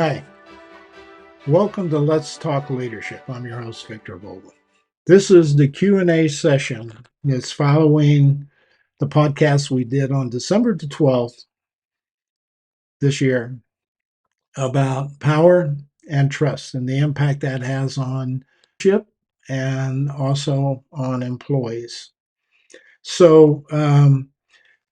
Hi, welcome to Let's Talk Leadership. I'm your host, Victor Vogel. This is the Q&A session. It's following the podcast we did on December the 12th this year about power and trust and the impact that has on leadership and also on employees. So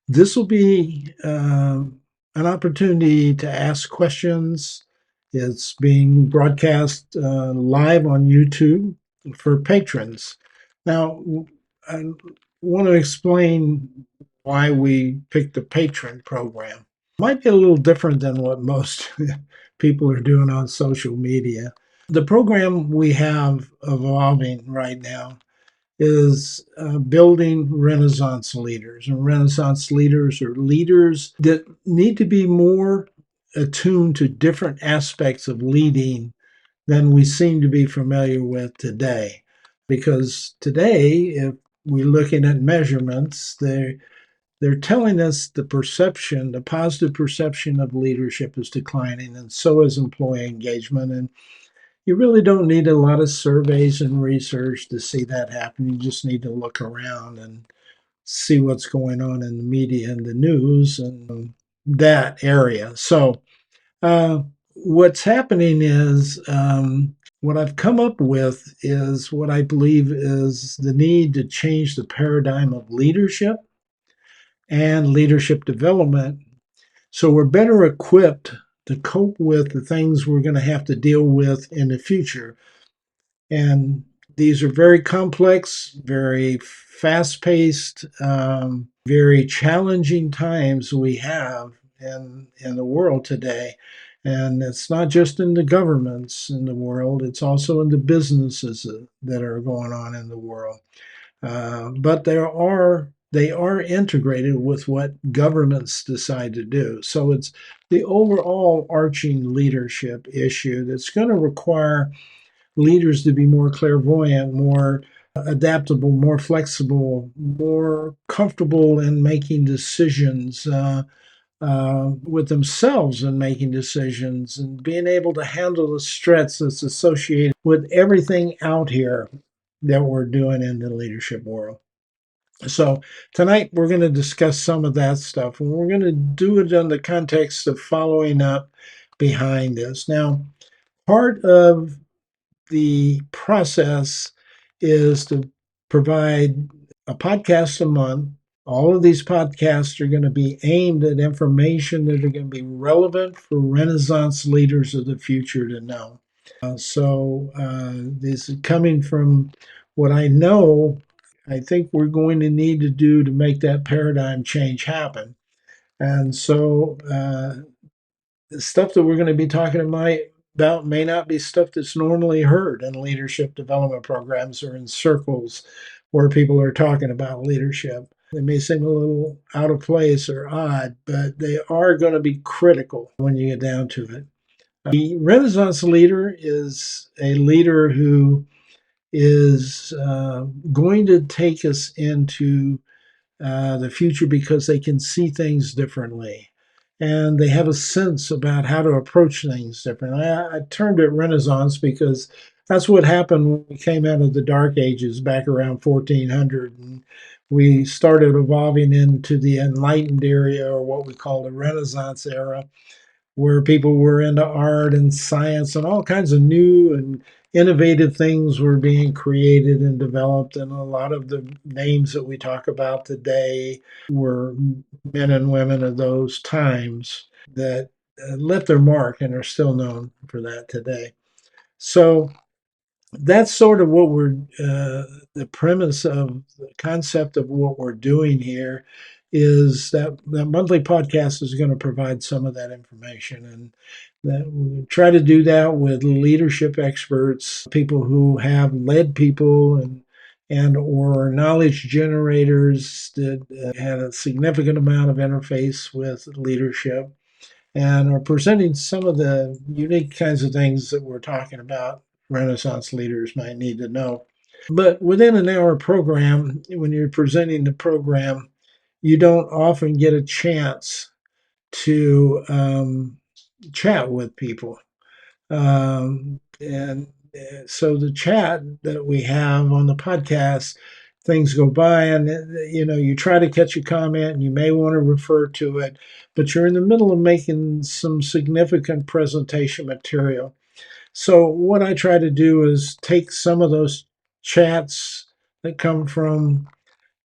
this will be an opportunity to ask questions. It's being broadcast live on YouTube for patrons. Now, I want to explain why we picked the patron program. Might be a little different than what most people are doing on social media. The program we have evolving right now is building Renaissance leaders. And Renaissance leaders are leaders that need to be more attuned to different aspects of leading than we seem to be familiar with today. Because today, if we're looking at measurements, they're telling us the perception, the positive perception of leadership is declining, and so is employee engagement. And you really don't need a lot of surveys and research to see that happen. You just need to look around and see what's going on in the media and the news and that area. So, what's happening is what I've come up with is what I believe is the need to change the paradigm of leadership and leadership development so we're better equipped to cope with the things we're going to have to deal with in the future. And these are very complex, very fast paced, very challenging times we have in the world today. And it's not just in the governments in the world, it's also in the businesses that are going on in the world. But they are integrated with what governments decide to do. So it's the overall arching leadership issue that's going to require leaders to be more clairvoyant, more adaptable, more flexible, more comfortable in making decisions with themselves and making decisions and being able to handle the stress that's associated with everything out here that we're doing in the leadership world. So tonight we're going to discuss some of that stuff, and we're going to do it in the context of following up behind this. Now, part of the process is to provide a podcast a month. All of these podcasts are going to be aimed at information that are going to be relevant for Renaissance leaders of the future to know. This is coming from what I know, I think we're going to need to do to make that paradigm change happen. And so, the stuff that we're going to be talking about may not be stuff that's normally heard in leadership development programs or in circles where people are talking about leadership. They may seem a little out of place or odd, but they are going to be critical when you get down to it. The Renaissance leader is a leader who is going to take us into the future because they can see things differently and they have a sense about how to approach things differently. I termed it Renaissance because that's what happened when we came out of the Dark Ages back around 1400, and we started evolving into the Enlightened area, or what we call the Renaissance era, where people were into art and science and all kinds of new and innovative things were being created and developed. And a lot of the names that we talk about today were men and women of those times that left their mark and are still known for that today. So that's sort of what the premise of the concept of what we're doing here is that the monthly podcast is going to provide some of that information, and that we try to do that with leadership experts, people who have led people and or knowledge generators that had a significant amount of interface with leadership and are presenting some of the unique kinds of things that we're talking about Renaissance leaders might need to know. But within an hour program, when you're presenting the program, you don't often get a chance to chat with people. And so the chat that we have on the podcast, things go by, and you try to catch a comment, and you may want to refer to it, but you're in the middle of making some significant presentation material. So what I try to do is take some of those chats that come from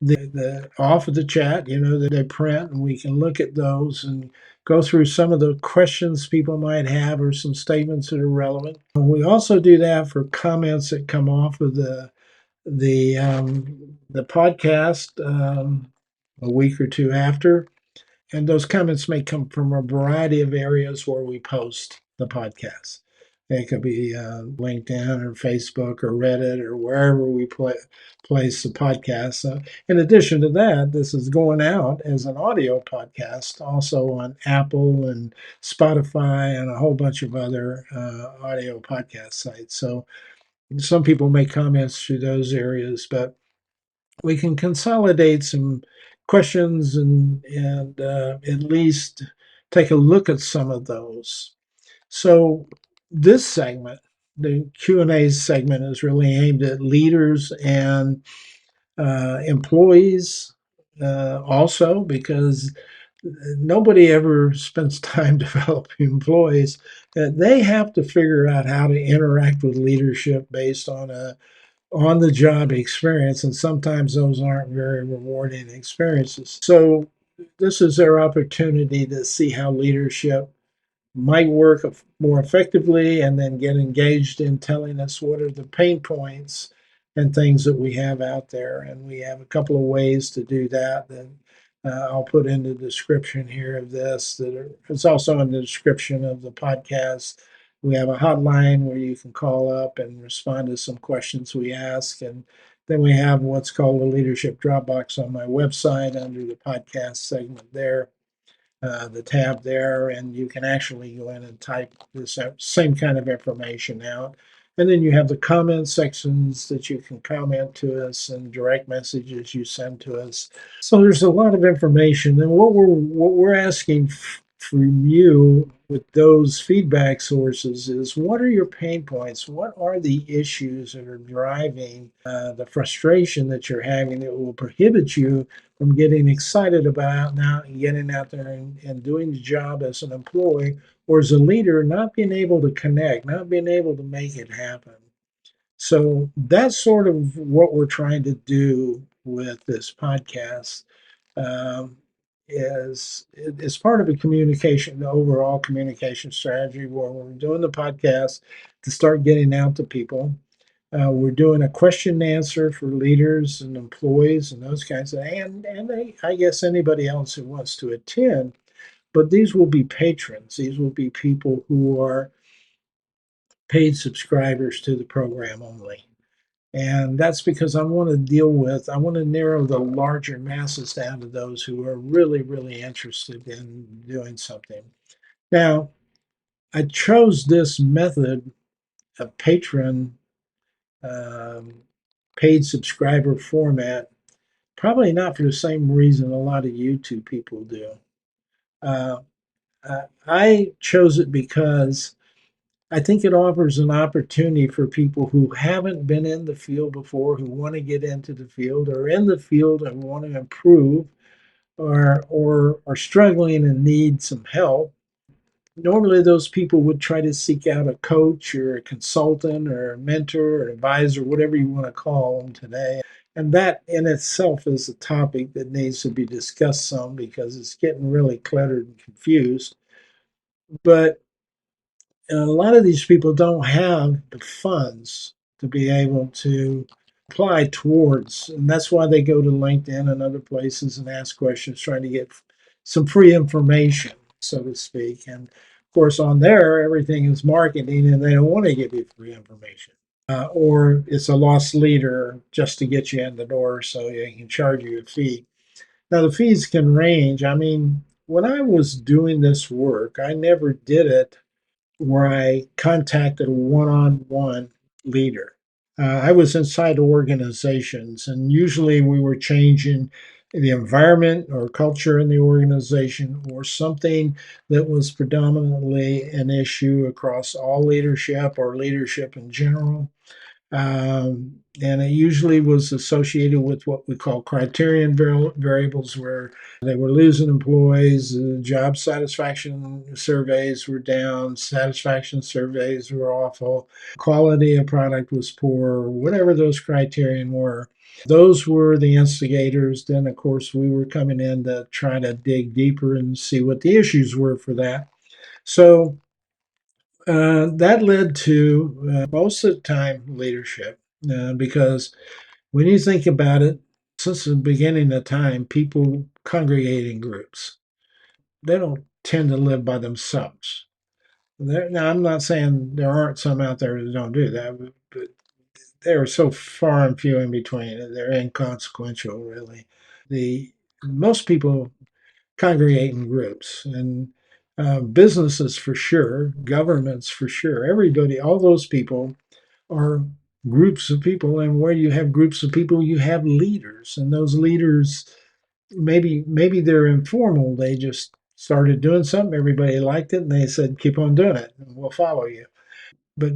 the off of the chat, that they print, and we can look at those and go through some of the questions people might have or some statements that are relevant. We also do that for comments that come off of the podcast a week or two after. And those comments may come from a variety of areas where we post the podcast. It could be LinkedIn or Facebook or Reddit or wherever we place the podcast. In addition to that, this is going out as an audio podcast, also on Apple and Spotify and a whole bunch of other audio podcast sites. So some people make comments through those areas, but we can consolidate some questions and at least take a look at some of those. So this segment, the Q&A segment, is really aimed at leaders and employees also, because nobody ever spends time developing employees. They have to figure out how to interact with leadership based on a on the job experience, and sometimes those aren't very rewarding experiences. So, this is their opportunity to see how leadership might work more effectively and then get engaged in telling us what are the pain points and things that we have out there. And we have a couple of ways to do that that I'll put in the description here of this. It's also in the description of the podcast. We have a hotline where you can call up and respond to some questions we ask. And then we have what's called a leadership Dropbox on my website under the podcast segment there, the tab there, and you can actually go in and type this same kind of information out. And then you have the comment sections that you can comment to us and direct messages you send to us. So there's a lot of information, and what we're asking from you with those feedback sources is, what are your pain points? What are the issues that are driving the frustration that you're having that will prohibit you from getting excited about now getting out there and doing the job as an employee or as a leader, not being able to connect, not being able to make it happen. So that's sort of what we're trying to do with this podcast. Um, is part of a communication, the overall communication strategy, where we're doing the podcast to start getting out to people. We're doing a question and answer for leaders and employees and those kinds of, I guess anybody else who wants to attend. But these will be patrons. These will be people who are paid subscribers to the program only. And that's because I want to narrow the larger masses down to those who are really, really interested in doing something. Now, I chose this method of patron um, paid subscriber format, probably not for the same reason a lot of YouTube people do. Uh, I chose it because I think it offers an opportunity for people who haven't been in the field before, who want to get into the field, or in the field and want to improve, or are struggling and need some help. Normally, those people would try to seek out a coach or a consultant or a mentor or advisor, whatever you want to call them today. And that in itself is a topic that needs to be discussed some, because it's getting really cluttered and confused. But a lot of these people don't have the funds to be able to apply towards, and that's why they go to LinkedIn and other places and ask questions, trying to get some free information, so to speak. And of course, on there, everything is marketing, and they don't want to give you free information. Or it's a lost leader just to get you in the door so they can charge you a fee. Now, the fees can range. I mean, when I was doing this work, I never did it where I contacted a one on one leader. I was inside organizations, and usually we were changing the environment or culture in the organization, or something that was predominantly an issue across all leadership or leadership in general. And it usually was associated with what we call criterion variables, where they were losing employees, job satisfaction surveys were down, satisfaction surveys were awful, quality of product was poor, whatever those criterion were. Those were the instigators. Then, of course, we were coming in to try to dig deeper and see what the issues were for that. So that led to most of the time leadership, because when you think about it, since the beginning of time, people congregate in groups. They don't tend to live by themselves. Now, I'm not saying there aren't some out there that don't do that, but they're so far and few in between. They're inconsequential, really. The most people congregate in groups, and businesses for sure, governments for sure, everybody, all those people are groups of people. And where you have groups of people, you have leaders, and those leaders, maybe they're informal. They just started doing something, everybody liked it, and they said, keep on doing it and we'll follow you. But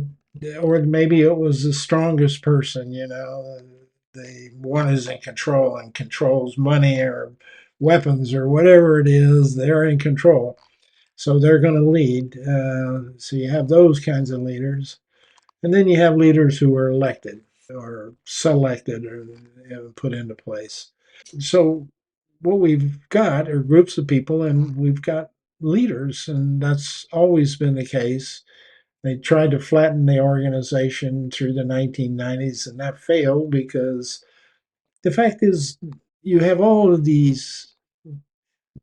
or maybe it was the strongest person, the one who's in control and controls money or weapons or whatever it is. They're in control, so they're going to lead. So you have those kinds of leaders, and then you have leaders who are elected or selected or put into place. So what we've got are groups of people, and we've got leaders, and that's always been the case. They tried to flatten the organization through the 1990s, and that failed because the fact is, you have all of these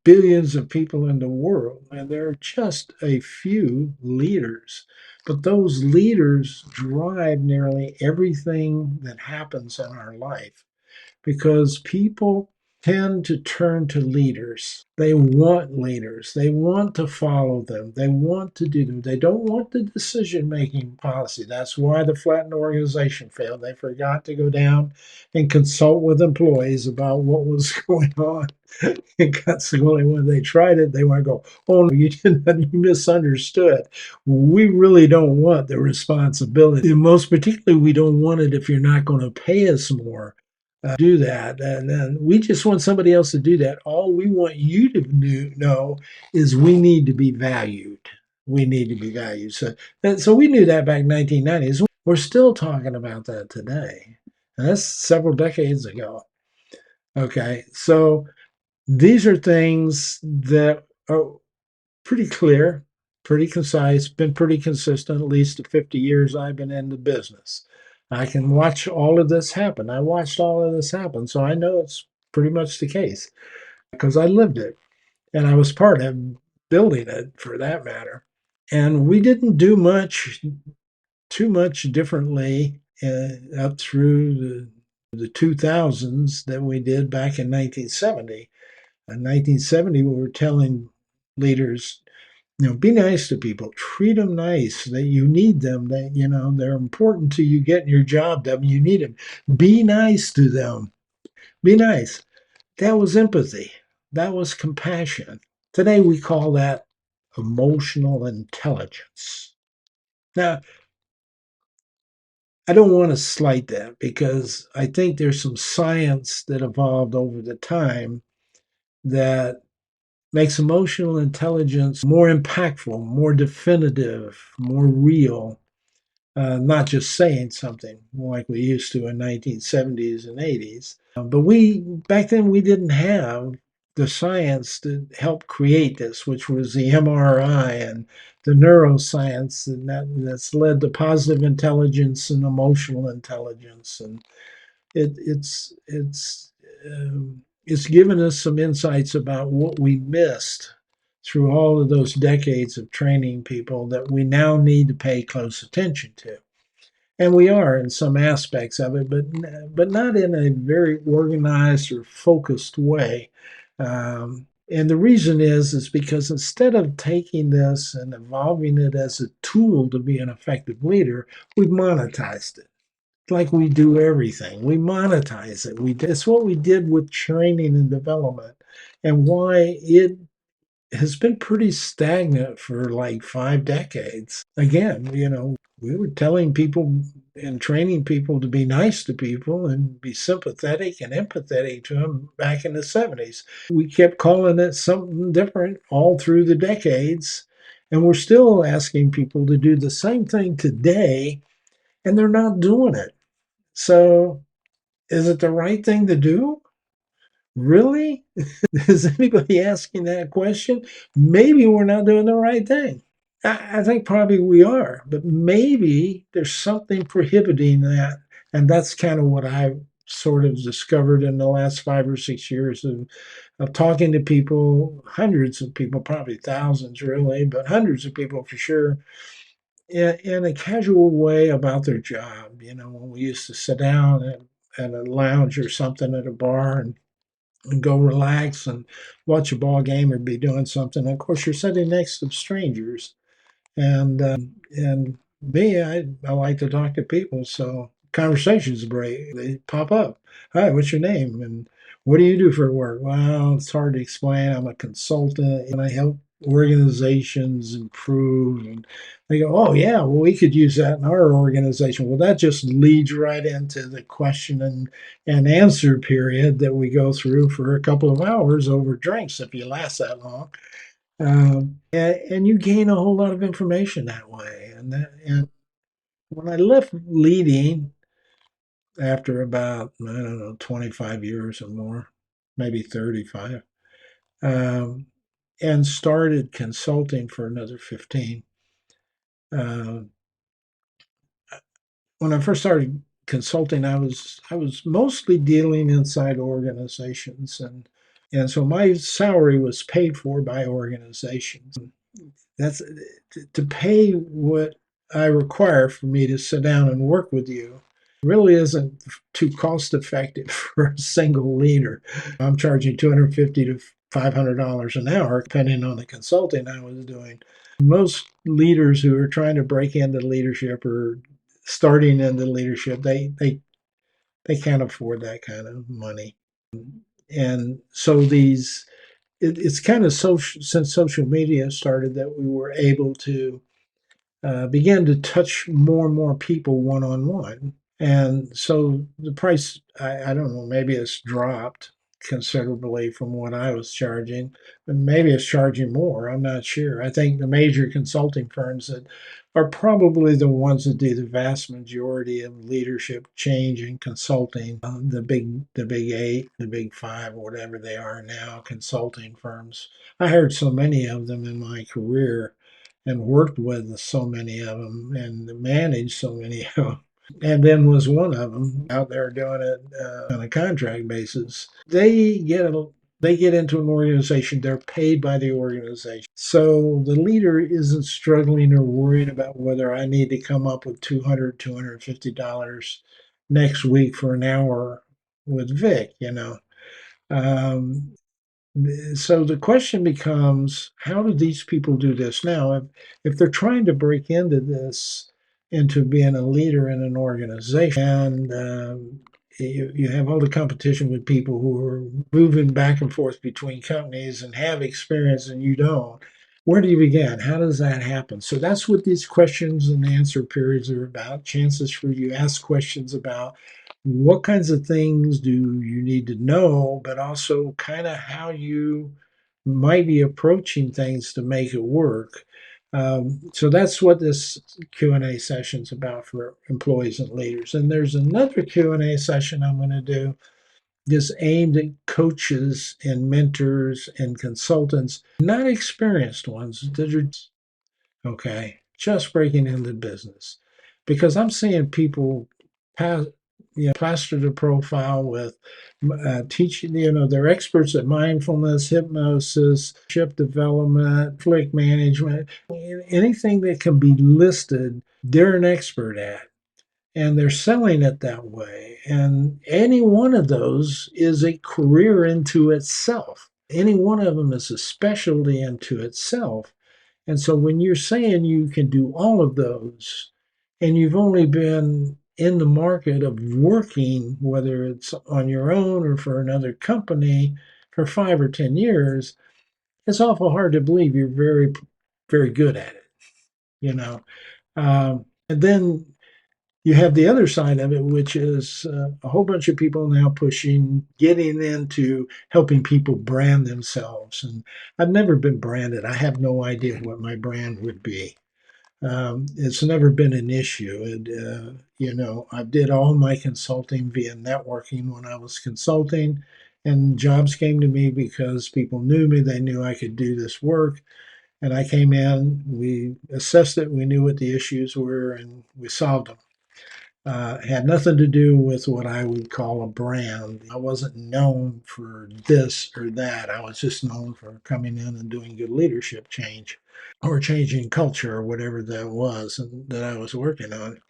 billions of people in the world, and there are just a few leaders. But those leaders drive nearly everything that happens in our life, because people tend to turn to leaders. They want leaders. They want to follow them. They want to do them. They don't want the decision making policy. That's why the flattened organization failed. They forgot to go down and consult with employees about what was going on. And consequently, when they tried it, they want to go, oh, no, you didn't, you misunderstood. We really don't want the responsibility. And most particularly, we don't want it if you're not going to pay us more. Do that, and then we just want somebody else to do that. All we want you to know is we need to be valued. We need to be valued. So we knew that back in 1990s. We're still talking about that today, and that's several decades ago. Okay, so these are things that are pretty clear, pretty concise, been pretty consistent, at least the 50 years I've been in the business. I can watch all of this happen. I watched all of this happen, so I know it's pretty much the case because I lived it and I was part of building it for that matter. And we didn't do too much differently up through the 2000s that we did back in 1970. In 1970, we were telling leaders, be nice to people, treat them nice, that you need them, that, they're important to you getting your job done. You need them. Be nice to them. Be nice. That was empathy. That was compassion. Today we call that emotional intelligence. Now, I don't want to slight that because I think there's some science that evolved over the time that makes emotional intelligence more impactful, more definitive, more real, not just saying something like we used to in 1970s and 80s. But back then we didn't have the science that helped create this, which was the MRI and the neuroscience, and that's led to positive intelligence and emotional intelligence. And it's given us some insights about what we missed through all of those decades of training people that we now need to pay close attention to. And we are in some aspects of it, but not in a very organized or focused way. And the reason is because instead of taking this and evolving it as a tool to be an effective leader, we've monetized it. like we do everything. We monetize it. It's what we did with training and development, and why it has been pretty stagnant for like 5 decades. Again, we were telling people and training people to be nice to people and be sympathetic and empathetic to them back in the 70s. We kept calling it something different all through the decades. And we're still asking people to do the same thing today, and they're not doing it. So, is it the right thing to do? Really? Is anybody asking that question? Maybe we're not doing the right thing. I think probably we are, but maybe there's something prohibiting that. And that's kind of what I've sort of discovered in the last 5 or 6 years of talking to people, hundreds of people, probably thousands really, but hundreds of people for sure, in a casual way about their job. When we used to sit down at a lounge or something at a bar and go relax and watch a ball game or be doing something. Of course, you're sitting next to strangers, and me, I like to talk to people, so conversations break. They pop up. Hi, what's your name? And what do you do for work? Well, it's hard to explain. I'm a consultant and I help organizations improve. And they go, oh yeah, well we could use that in our organization. Well, that just leads right into the question and answer period that we go through for a couple of hours over drinks if you last that long. And you gain a whole lot of information that way. And when I left leading after about, I don't know, 25 years or more, maybe 35, um, and started consulting for another 15. Uh, when I first started consulting, I was mostly dealing inside organizations, and so my salary was paid for by organizations. That's to pay what I require for me to sit down and work with you really isn't too cost effective for a single leader. I'm charging 250 to $500 an hour, depending on the consulting I was doing. Most leaders who are trying to break into leadership or starting into leadership, they can't afford that kind of money. And so it's kind of social since social media started that we were able to begin to touch more and more people one on one. And so the price, I don't know, maybe it's dropped considerably from what I was charging, but maybe it's charging more. I'm not sure. I think the major consulting firms that are probably the ones that do the vast majority of leadership change and consulting, the big eight, the big five, whatever they are now, consulting firms. I heard so many of them in my career and worked with so many of them and managed so many of them, and then was one of them out there doing it on a contract basis. They get into an organization, they're paid by the organization, so the leader isn't struggling or worried about whether I need to come up with $250 next week for an hour with Vic. um, so the question becomes, how do these people do this now? If they're trying to break into this, into being a leader in an organization, and you have all the competition with people who are moving back and forth between companies and have experience and you don't, where do you begin? How does that happen? So that's what these questions and answer periods are about. Chances for you to ask questions about what kinds of things do you need to know, but also kind of how you might be approaching things to make it work. So that's what this Q&A session is about for employees and leaders. And there's another Q&A session I'm going to do just aimed at coaches and mentors and consultants, not experienced ones. Okay, just breaking into business, because I'm seeing people pass, plaster the profile with teaching. They're experts at mindfulness, hypnosis, leadership development, conflict management, anything that can be listed. They're an expert at, and they're selling it that way. And any one of those is a career into itself. Any one of them is a specialty into itself. And so when you're saying you can do all of those and you've only been in the market of working, whether it's on your own or for another company, for 5 or 10 years, it's awful hard to believe you're very, very good at it, you know. And then you have the other side of it, which is a whole bunch of people now pushing, getting into helping people brand themselves. And I've never been branded. I have no idea what my brand would be. It's never been an issue. I did all my consulting via networking when I was consulting, and jobs came to me because people knew me. They knew I could do this work. And I came in, we assessed it, we knew what the issues were, and we solved them. It had nothing to do with what I would call a brand. I wasn't known for this or that. I was just known for coming in and doing good leadership change or changing culture or whatever that was and that I was working on.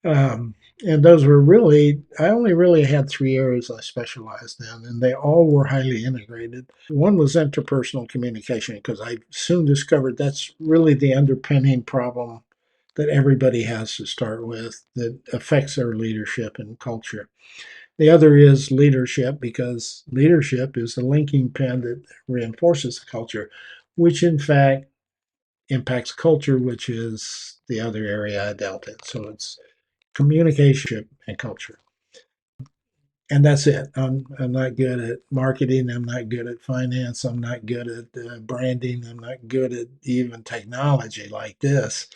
Um, and those were really, I only really had 3 areas I specialized in, and they all were highly integrated. One was interpersonal communication, because I soon discovered that's really the underpinning problem that everybody has to start with that affects their leadership and culture. The other is leadership, because leadership is the linking pin that reinforces the culture, which in fact impacts culture, which is the other area I dealt in. So it's communication and culture. And that's it. I'm not good at marketing. I'm not good at finance. I'm not good at branding. I'm not good at even technology like this.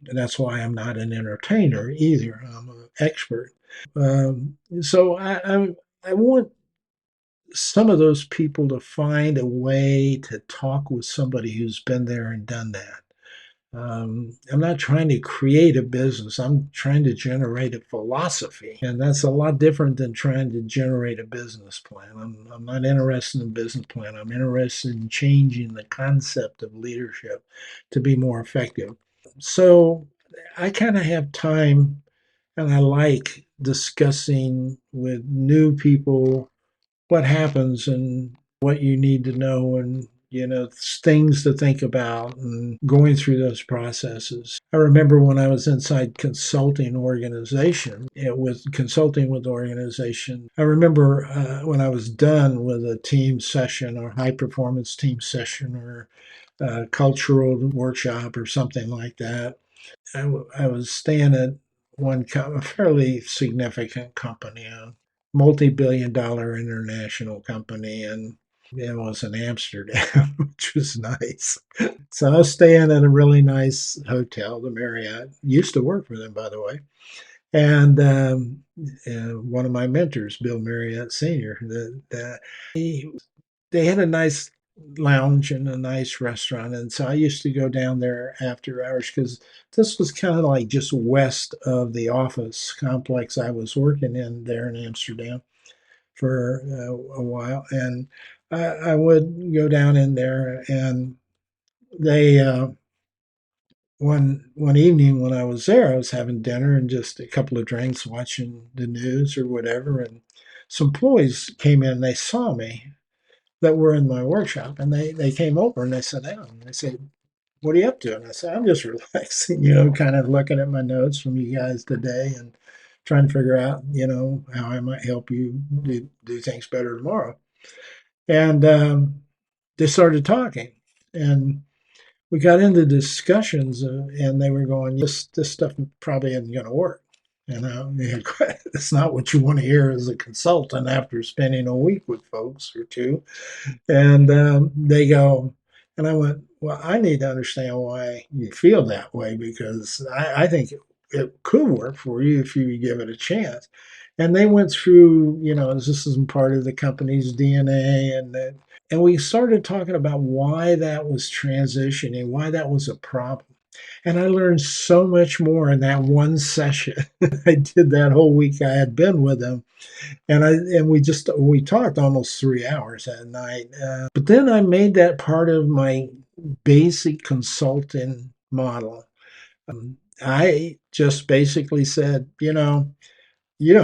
And that's why I'm not an entertainer either. I'm an expert. So I want some of those people to find a way to talk with somebody who's been there and done that. I'm not trying to create a business. I'm trying to generate a philosophy. And that's a lot different than trying to generate a business plan. I'm not interested in a business plan. I'm interested in changing the concept of leadership to be more effective. So I kind of have time, and I like discussing with new people what happens and what you need to know, and things to think about, and going through those processes. I remember when I was inside consulting organization, with consulting with organization, I remember when I was done with a team session or high performance team session or cultural workshop or something like that. I was staying at a fairly significant company, a multi-billion-dollar international company, and it was in Amsterdam, which was nice. So I was staying at a really nice hotel, the Marriott. Used to work for them, by the way. And one of my mentors, Bill Marriott Sr., they had a nice lounge and a nice restaurant. And so I used to go down there after hours, because this was kind of like just west of the office complex I was working in there in Amsterdam for a while. And I would go down in there, and they, one evening when I was there, I was having dinner and just a couple of drinks, watching the news or whatever. And some employees came in, they saw me, that were in my workshop, and they came over and they sat down and they said, "What are you up to?" And I said, "I'm just relaxing, kind of looking at my notes from you guys today and trying to figure out, how I might help you do things better tomorrow." And they started talking, and we got into discussions, and they were going, "This stuff probably isn't going to work." And it's not what you want to hear as a consultant after spending a week with folks or two. And they go, and I went, "Well, I need to understand why you feel that way, because I think it could work for you if you give it a chance." And they went through, this isn't part of the company's DNA, and we started talking about why that was transitioning, why that was a problem. And I learned so much more in that one session. I did that whole week I had been with them, and we talked almost 3 hours that night. But then I made that part of my basic consulting model. I just basically said, you don't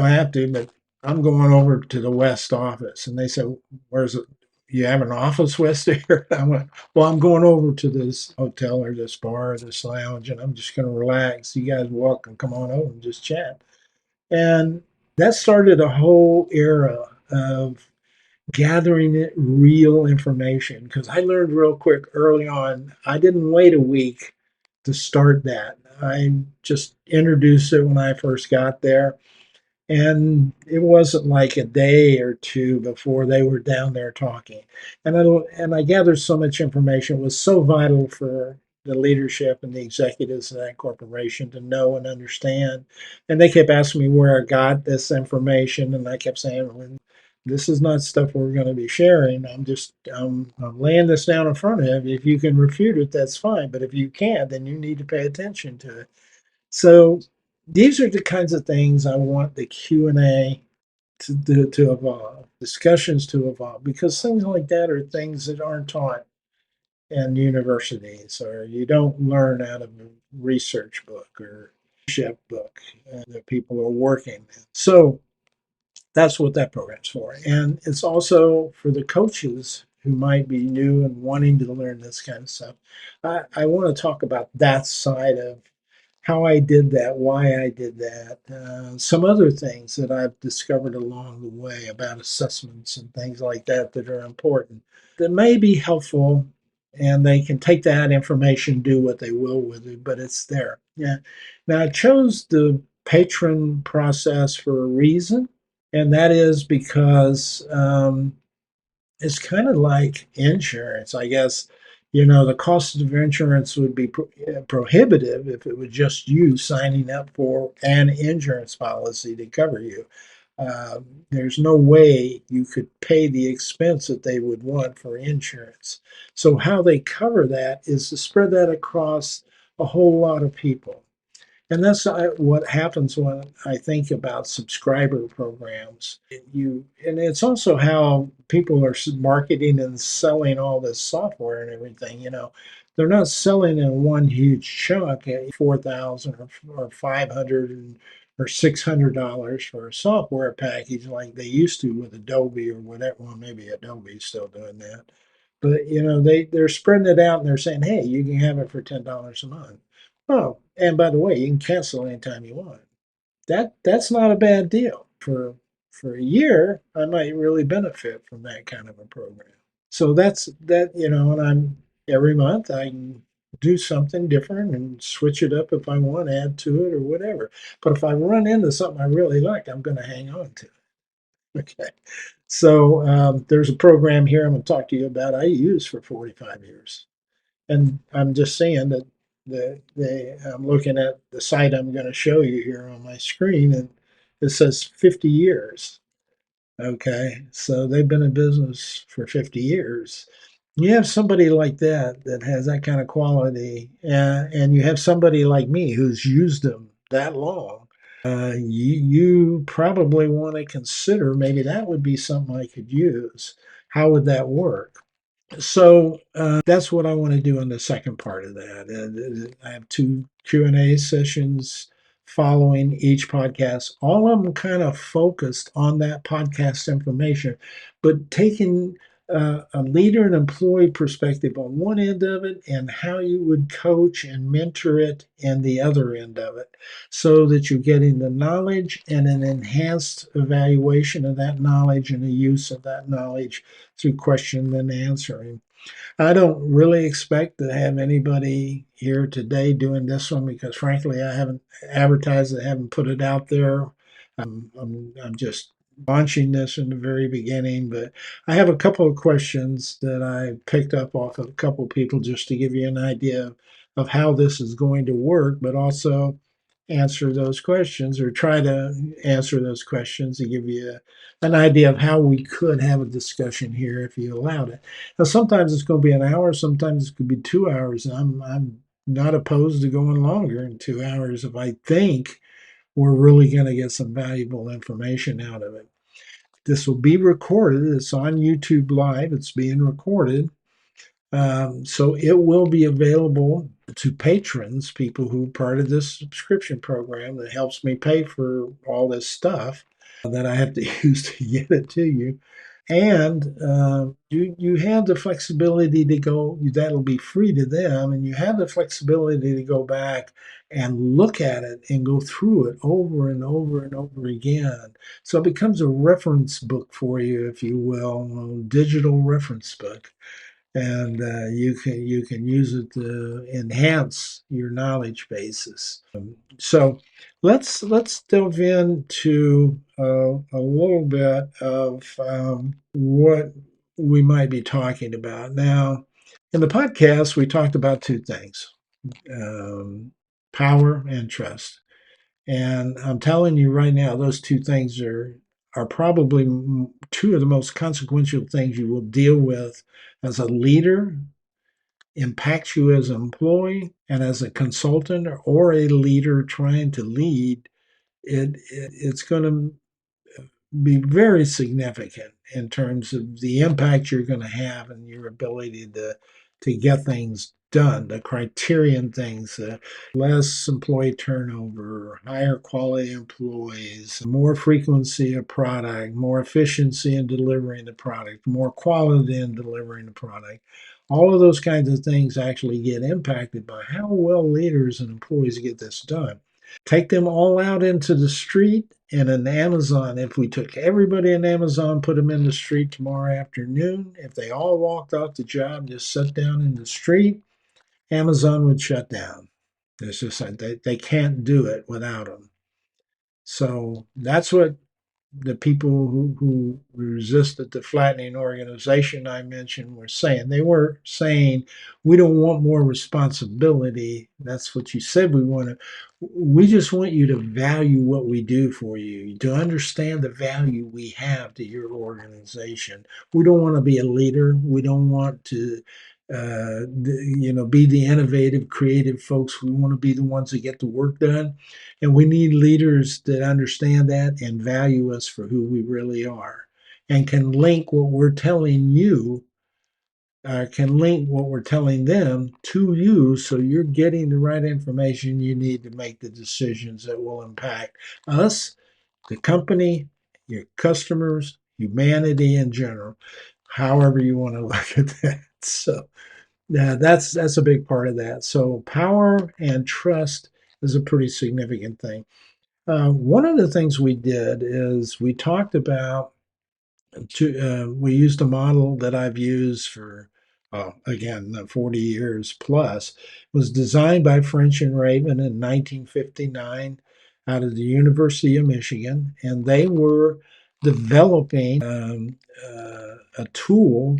have to, but I'm going over to the West office. And they said, "Where's it? You have an office west there?" I went, "Well, I'm going over to this hotel or this bar or this lounge, and I'm just going to relax. You guys welcome, come on over and just chat." And that started a whole era of gathering it real information because I learned real quick early on. I didn't wait a week to start that. I just introduced it when I first got there. And it wasn't like a day or two before they were down there talking. And I gathered so much information. It was so vital for the leadership and the executives of that corporation to know and understand. And they kept asking me where I got this information, and I kept saying, well, "This is not stuff we're going to be sharing. I'm laying this down in front of you. If you can refute it, that's fine. But if you can't, then you need to pay attention to it." So these are the kinds of things I want the Q&A to evolve, discussions to evolve, because things like that are things that aren't taught in universities, or you don't learn out of a research book or leadership book that people are working in. So that's what that program's for. And it's also for the coaches who might be new and wanting to learn this kind of stuff. I want to talk about that side of how I did that, why I did that, some other things that I've discovered along the way about assessments and things like that that are important that may be helpful, and they can take that information, do what they will with it, but it's there. Yeah. Now, I chose the patron process for a reason, and that is because it's kind of like insurance, I guess. The cost of insurance would be prohibitive if it was just you signing up for an insurance policy to cover you. There's no way you could pay the expense that they would want for insurance. So, how they cover that is to spread that across a whole lot of people. And that's what happens when I think about subscriber programs. And it's also how people are marketing and selling all this software and everything. They're not selling in one huge chunk at 4,000 or 500 or $600 for a software package like they used to with Adobe or whatever. Well, maybe Adobe's still doing that. But they're spreading it out and they're saying, hey, you can have it for $10 a month. Oh, and by the way, you can cancel anytime you want. That's not a bad deal. For a year, I might really benefit from that kind of a program. So that's that, and I'm every month I can do something different and switch it up if I want, add to it or whatever. But if I run into something I really like, I'm going to hang on to it. Okay. So there's a program here I'm going to talk to you about I used for 45 years. And I'm just saying that I'm looking at the site I'm going to show you here on my screen, and it says 50 years. Okay, so they've been in business for 50 years. You have somebody like that has that kind of quality, and you have somebody like me who's used them that long. You probably want to consider maybe that would be something I could use. How would that work? So that's what I want to do in the second part of that. I have two Q&A sessions following each podcast. All of them kind of focused on that podcast information, but taking a leader and employee perspective on one end of it and how you would coach and mentor it in the other end of it, so that you're getting the knowledge and an enhanced evaluation of that knowledge and the use of that knowledge through question and answering. I don't really expect to have anybody here today doing this one because, frankly, I haven't advertised it, I haven't put it out there. I'm just launching this in the very beginning, but I have a couple of questions that I picked up off of a couple of people just to give you an idea of how this is going to work, but also answer those questions or try to answer those questions to give you an idea of how we could have a discussion here if you allowed it. Now, sometimes it's going to be an hour, sometimes it could be 2 hours. I'm not opposed to going longer than 2 hours if I think we're really going to get some valuable information out of it. This will be recorded. It's on YouTube Live. It's being recorded. So it will be available to patrons, people who are part of this subscription program that helps me pay for all this stuff that I have to use to get it to you. And you have the flexibility to go, that'll be free to them, and you have the flexibility to go back and look at it and go through it over and over and over again. So it becomes a reference book for you, if you will, a digital reference book, and you can use it to enhance your knowledge basis. So let's delve into a little bit of what we might be talking about now. In the podcast, we talked about two things: um, power and trust. And I'm telling you right now, those two things are probably two of the most consequential things you will deal with as a leader, impacts you as an employee, and as a consultant or a leader trying to lead. It's going to be very significant in terms of the impact you're going to have and your ability to get things done. The criterion things, less employee turnover, higher quality employees, more frequency of product, more efficiency in delivering the product, more quality in delivering the product. All of those kinds of things actually get impacted by how well leaders and employees get this done. Take them all out into the street and in Amazon. If we took everybody in Amazon, put them in the street tomorrow afternoon, if they all walked off the job, just sat down in the street, Amazon would shut down. It's just like they can't do it without them. So that's what the people who resisted the flattening organization I mentioned were saying. They were saying, we don't want more responsibility. That's what you said we want to. We just want you to value what we do for you, to understand the value we have to your organization. We don't want to be a leader. We don't want to be the innovative, creative folks. We want to be the ones that get the work done. And we need leaders that understand that and value us for who we really are and can link what we're telling you, can link what we're telling them to you so you're getting the right information you need to make the decisions that will impact us, the company, your customers, humanity in general, however you want to look at that. So yeah, that's a big part of that. So power and trust is a pretty significant thing. One of the things we did is we talked about we used a model that I've used for again 40 years plus. It was designed by French and Raven in 1959 out of the University of Michigan, and they were developing a tool,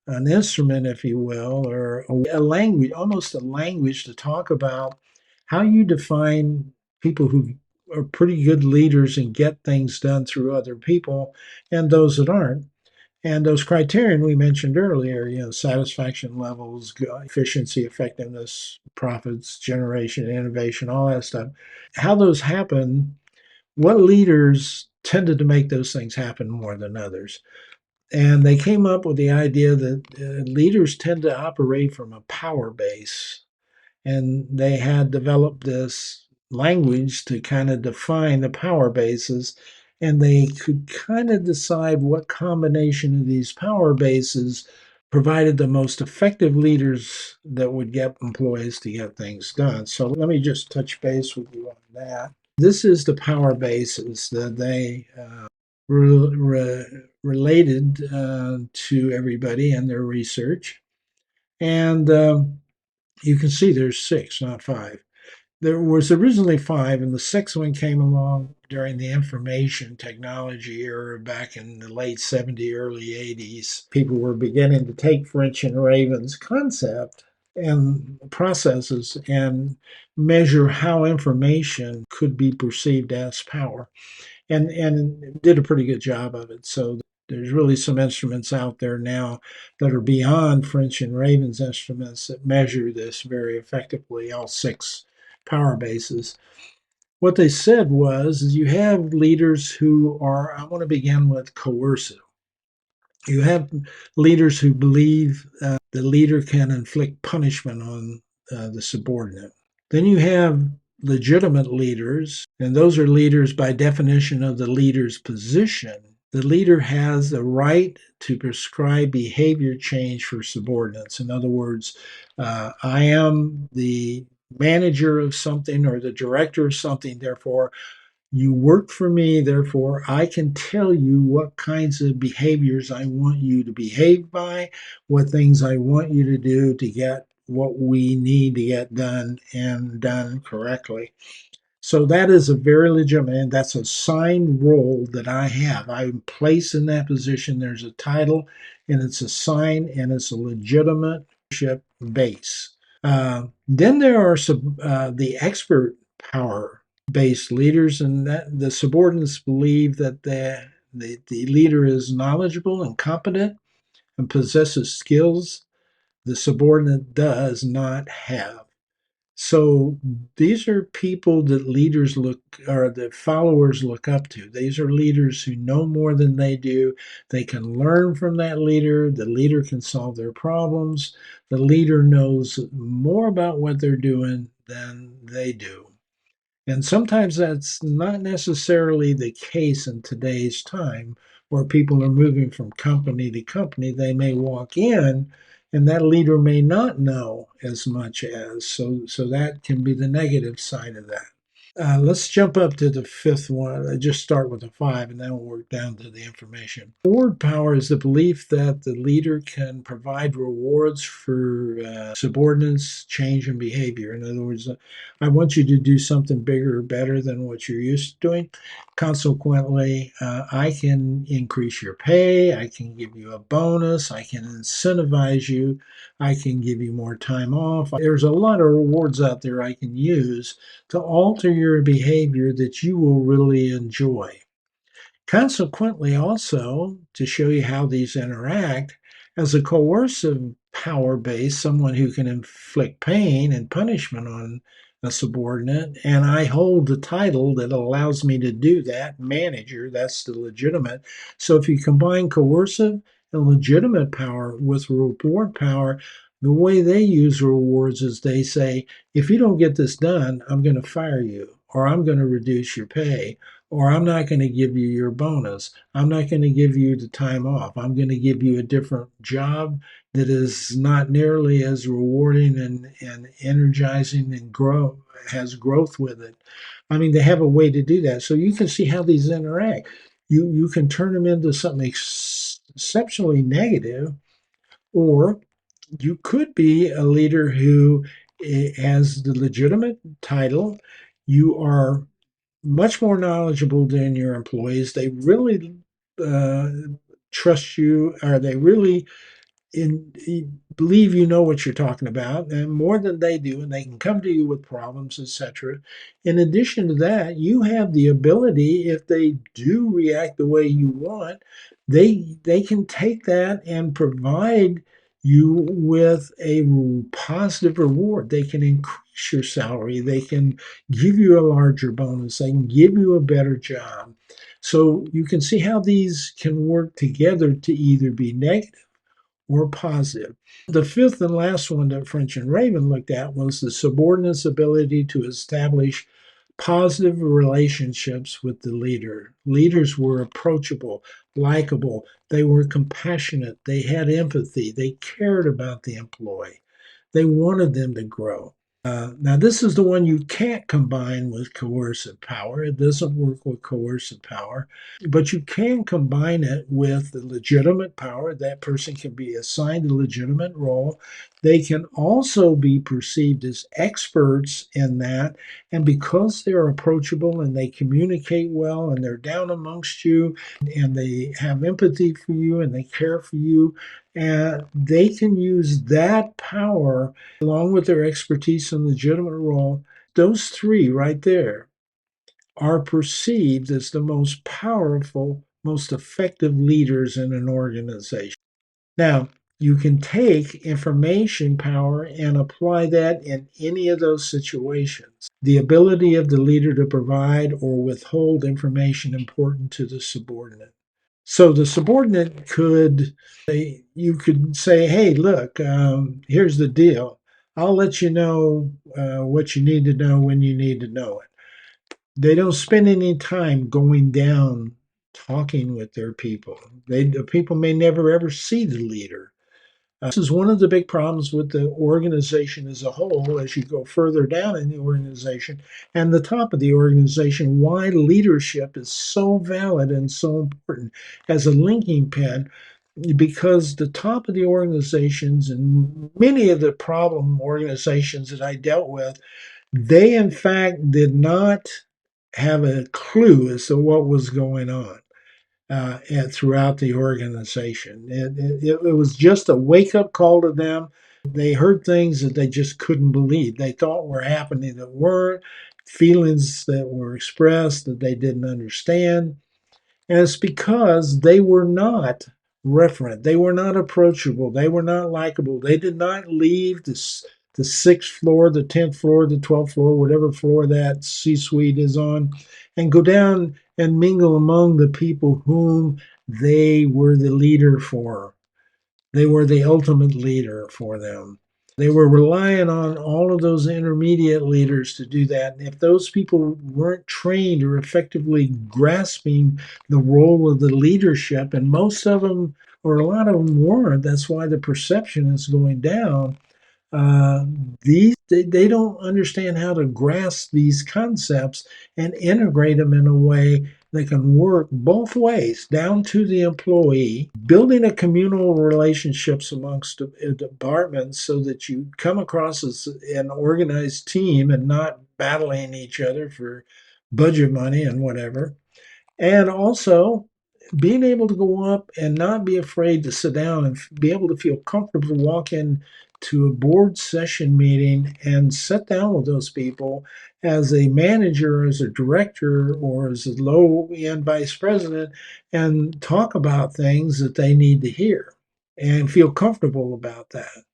an instrument, if you will, or a language, almost a language to talk about how you define people who are pretty good leaders and get things done through other people and those that aren't. And those criterion we mentioned earlier, satisfaction levels, efficiency, effectiveness, profits, generation, innovation, all that stuff, how those happen, what leaders tended to make those things happen more than others. And they came up with the idea that leaders tend to operate from a power base. And they had developed this language to kind of define the power bases. And they could kind of decide what combination of these power bases provided the most effective leaders that would get employees to get things done. So let me just touch base with you on that. This is the power bases that they related to everybody and their research. And you can see there's six, not five. There was originally five, and the sixth one came along during the information technology era back in the late 70s, early 80s. People were beginning to take French and Raven's concept and processes and measure how information could be perceived as power, and did a pretty good job of it. So there's really some instruments out there now that are beyond French and Raven's instruments that measure this very effectively, all six power bases. What they said was you have leaders who are, I want to begin with coercive. You have leaders who believe the leader can inflict punishment on the subordinate. Then you have legitimate leaders, and those are leaders by definition of the leader's position. The leader has the right to prescribe behavior change for subordinates. In other words, I am the manager of something or the director of something, therefore, you work for me, therefore, I can tell you what kinds of behaviors I want you to behave by, what things I want you to do to get what we need to get done and done correctly. So that is a very legitimate, and that's a signed role that I have. I'm placed in that position. There's a title, and it's a sign, and it's a legitimate leadership base. Then there are the expert power based leaders, and that the subordinates believe that the leader is knowledgeable and competent and possesses skills the subordinate does not have. So these are people that leaders look or that followers look up to. These are leaders who know more than they do. They can learn from that leader. The leader can solve their problems. The leader knows more about what they're doing than they do. And sometimes that's not necessarily the case in today's time where people are moving from company to company. They may walk in and that leader may not know as much as. So that can be the negative side of that. Let's jump up to the fifth one. I just start with a five and then we'll work down to the information. Reward power is the belief that the leader can provide rewards for subordinates' change in behavior. In other words, I want you to do something bigger or better than what you're used to doing. Consequently, I can increase your pay, I can give you a bonus, I can incentivize you, I can give you more time off. There's a lot of rewards out there I can use to alter your behavior that you will really enjoy. Consequently, also, to show you how these interact, as a coercive power base, someone who can inflict pain and punishment on a subordinate, and I hold the title that allows me to do that, manager, that's the legitimate. So if you combine coercive and legitimate power with reward power, the way they use rewards is they say, if you don't get this done, I'm going to fire you, or I'm going to reduce your pay, or I'm not going to give you your bonus. I'm not going to give you the time off. I'm going to give you a different job that is not nearly as rewarding and energizing and has growth with it. I mean, they have a way to do that. So you can see how these interact. You can turn them into something exceptionally negative, or you could be a leader who has the legitimate title. You are much more knowledgeable than your employees. They really uh, trust you, or they really believe you know what you're talking about, and more than they do, and they can come to you with problems, etc. In addition to that, you have the ability, if they do react the way you want, they can take that and provide you with a positive reward. They can increase your salary. They can give you a larger bonus. They can give you a better job. So you can see how these can work together to either be negative or positive. The fifth and last one that French and Raven looked at was the subordinate's ability to establish positive relationships with the leader. Leaders were approachable, likable, they were compassionate, they had empathy, they cared about the employee, they wanted them to grow. Now, this is the one you can't combine with coercive power. It doesn't work with coercive power, but you can combine it with the legitimate power. That person can be assigned a legitimate role. They can also be perceived as experts in that. And because they're approachable and they communicate well and they're down amongst you and they have empathy for you and they care for you, and they can use that power along with their expertise and legitimate role. Those three right there are perceived as the most powerful, most effective leaders in an organization. Now, you can take information power and apply that in any of those situations. The ability of the leader to provide or withhold information important to the subordinate. So the subordinate you could say, hey, look, here's the deal. I'll let you know what you need to know when you need to know it. They don't spend any time going down talking with their people. The people may never ever see the leader. This is one of the big problems with the organization as a whole as you go further down in the organization and the top of the organization, why leadership is so valid and so important as a linking pin, because the top of the organizations and many of the problem organizations that I dealt with, they in fact did not have a clue as to what was going on and throughout the organization. It was just a wake up call to them. They heard things that they just couldn't believe. They thought were happening that weren't, feelings that were expressed that they didn't understand. And it's because they were not referent. They were not approachable. They were not likable. They did not leave the sixth floor, the 10th floor, the 12th floor, whatever floor that C suite is on, and go down and mingle among the people whom they were the leader for. They were the ultimate leader for them. They were relying on all of those intermediate leaders to do that. And if those people weren't trained or effectively grasping the role of the leadership, and most of them, or a lot of them weren't, that's why the perception is going down. Uh, they don't understand how to grasp these concepts and integrate them in a way that can work both ways, down to the employee, building a communal relationships amongst departments so that you come across as an organized team and not battling each other for budget money and whatever. And also being able to go up and not be afraid to sit down and be able to feel comfortable to walk in to a board session meeting and sit down with those people as a manager, as a director, or as a low end vice president and talk about things that they need to hear and feel comfortable about that.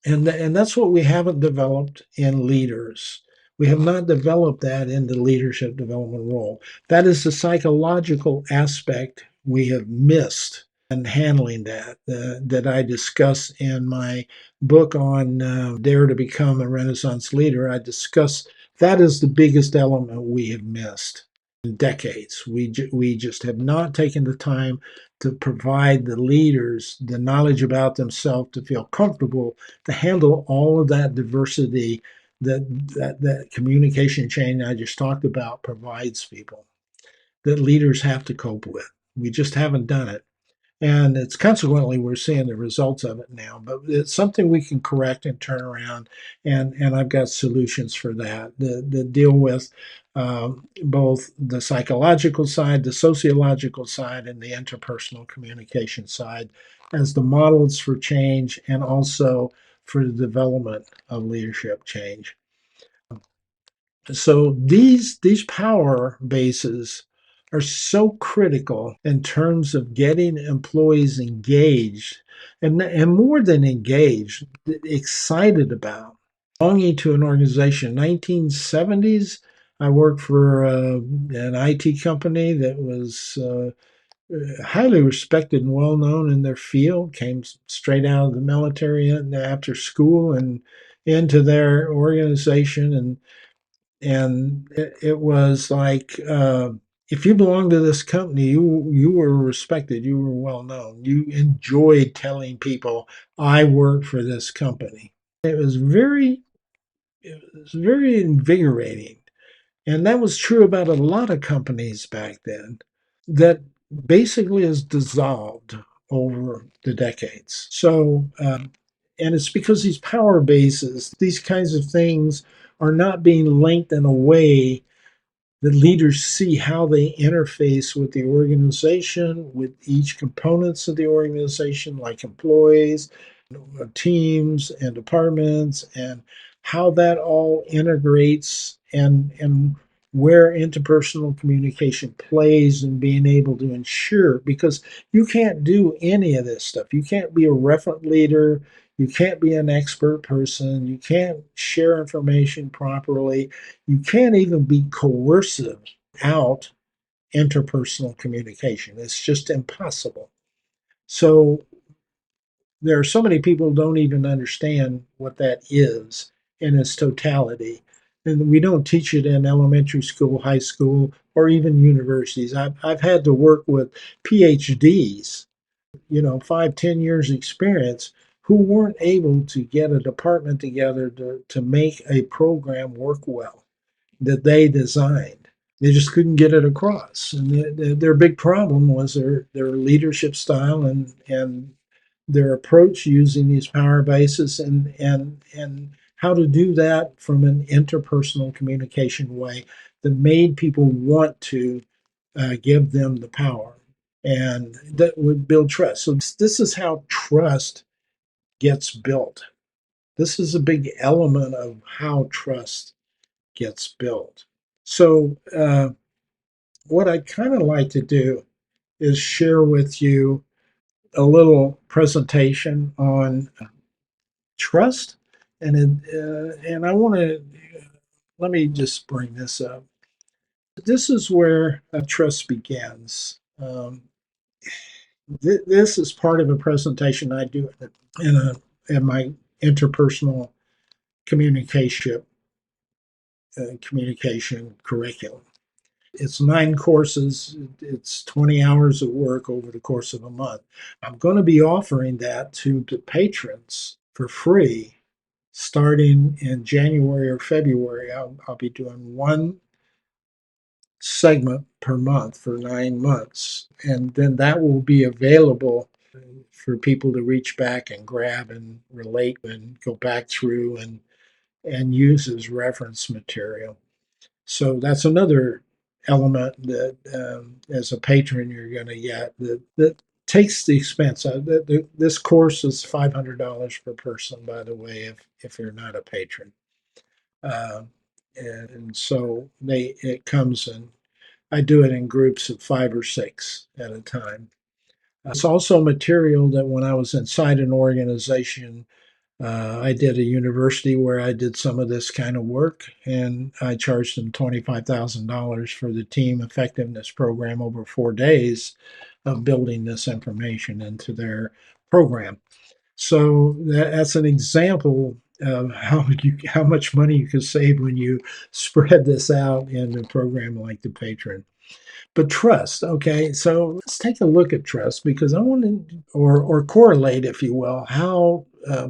And that's what we haven't developed in leaders. We have not developed that in the leadership development role. That is the psychological aspect we have missed in handling that I discuss in my book on Dare to Become a Renaissance Leader. I discuss that is the biggest element we have missed in decades. We just have not taken the time to provide the leaders the knowledge about themselves to feel comfortable to handle all of that diversity that communication chain I just talked about provides people that leaders have to cope with. We just haven't done it. And it's consequently we're seeing the results of it now. But it's something we can correct and turn around, and I've got solutions for that deal with both the psychological side, the sociological side, and the interpersonal communication side as the models for change and also for the development of leadership change. So these power bases are so critical in terms of getting employees engaged and more than engaged, excited about belonging to an organization. 1970s, I worked for an IT company that was highly respected and well known in their field. Came straight out of the military and after school and into their organization and it was like if you belonged to this company, you were respected, you were well known, you enjoyed telling people I work for this company. It was very invigorating, and that was true about a lot of companies back then. That basically has dissolved over the decades. So and it's because these power bases, these kinds of things are not being linked in a way that leaders see how they interface with the organization, with each components of the organization, like employees, teams, and departments, and how that all integrates and where interpersonal communication plays in being able to ensure because you can't do any of this stuff. You can't be a referent leader. You can't be an expert person. You can't share information properly. You can't even be coercive out interpersonal communication. It's just impossible. So there are so many people who don't even understand what that is in its totality. And we don't teach it in elementary school, high school, or even universities. I've had to work with PhDs, 5, 10 years experience, who weren't able to get a department together to make a program work well that they designed. They just couldn't get it across. And their big problem was their leadership style and their approach using these power bases and how to do that from an interpersonal communication way that made people want to give them the power and that would build trust. So this is how trust gets built. This is a big element of how trust gets built. So what I'd kind of like to do is share with you a little presentation on trust, and I want to let me just bring this up. This is where trust begins. This is part of a presentation I do in my interpersonal communication communication curriculum. It's 9 courses. It's 20 hours of work over the course of a month. I'm going to be offering that to the patrons for free starting in January or February. I'll be doing one segment per month for 9 months. And then that will be available for people to reach back and grab and relate and go back through and use as reference material. So that's another element that, as a patron, you're going to get that takes the expense. This course is $500 per person, by the way, if you're not a patron. Uh, and so it comes in. I do it in groups of 5 or 6 at a time. It's also material that when I was inside an organization, I did a university where I did some of this kind of work, and I charged them $25,000 for the team effectiveness program over 4 days of building this information into their program. So that's an example of how much money you can save when you spread this out in a program like the Patron. But trust, okay, so let's take a look at trust because I want to, or correlate, if you will, how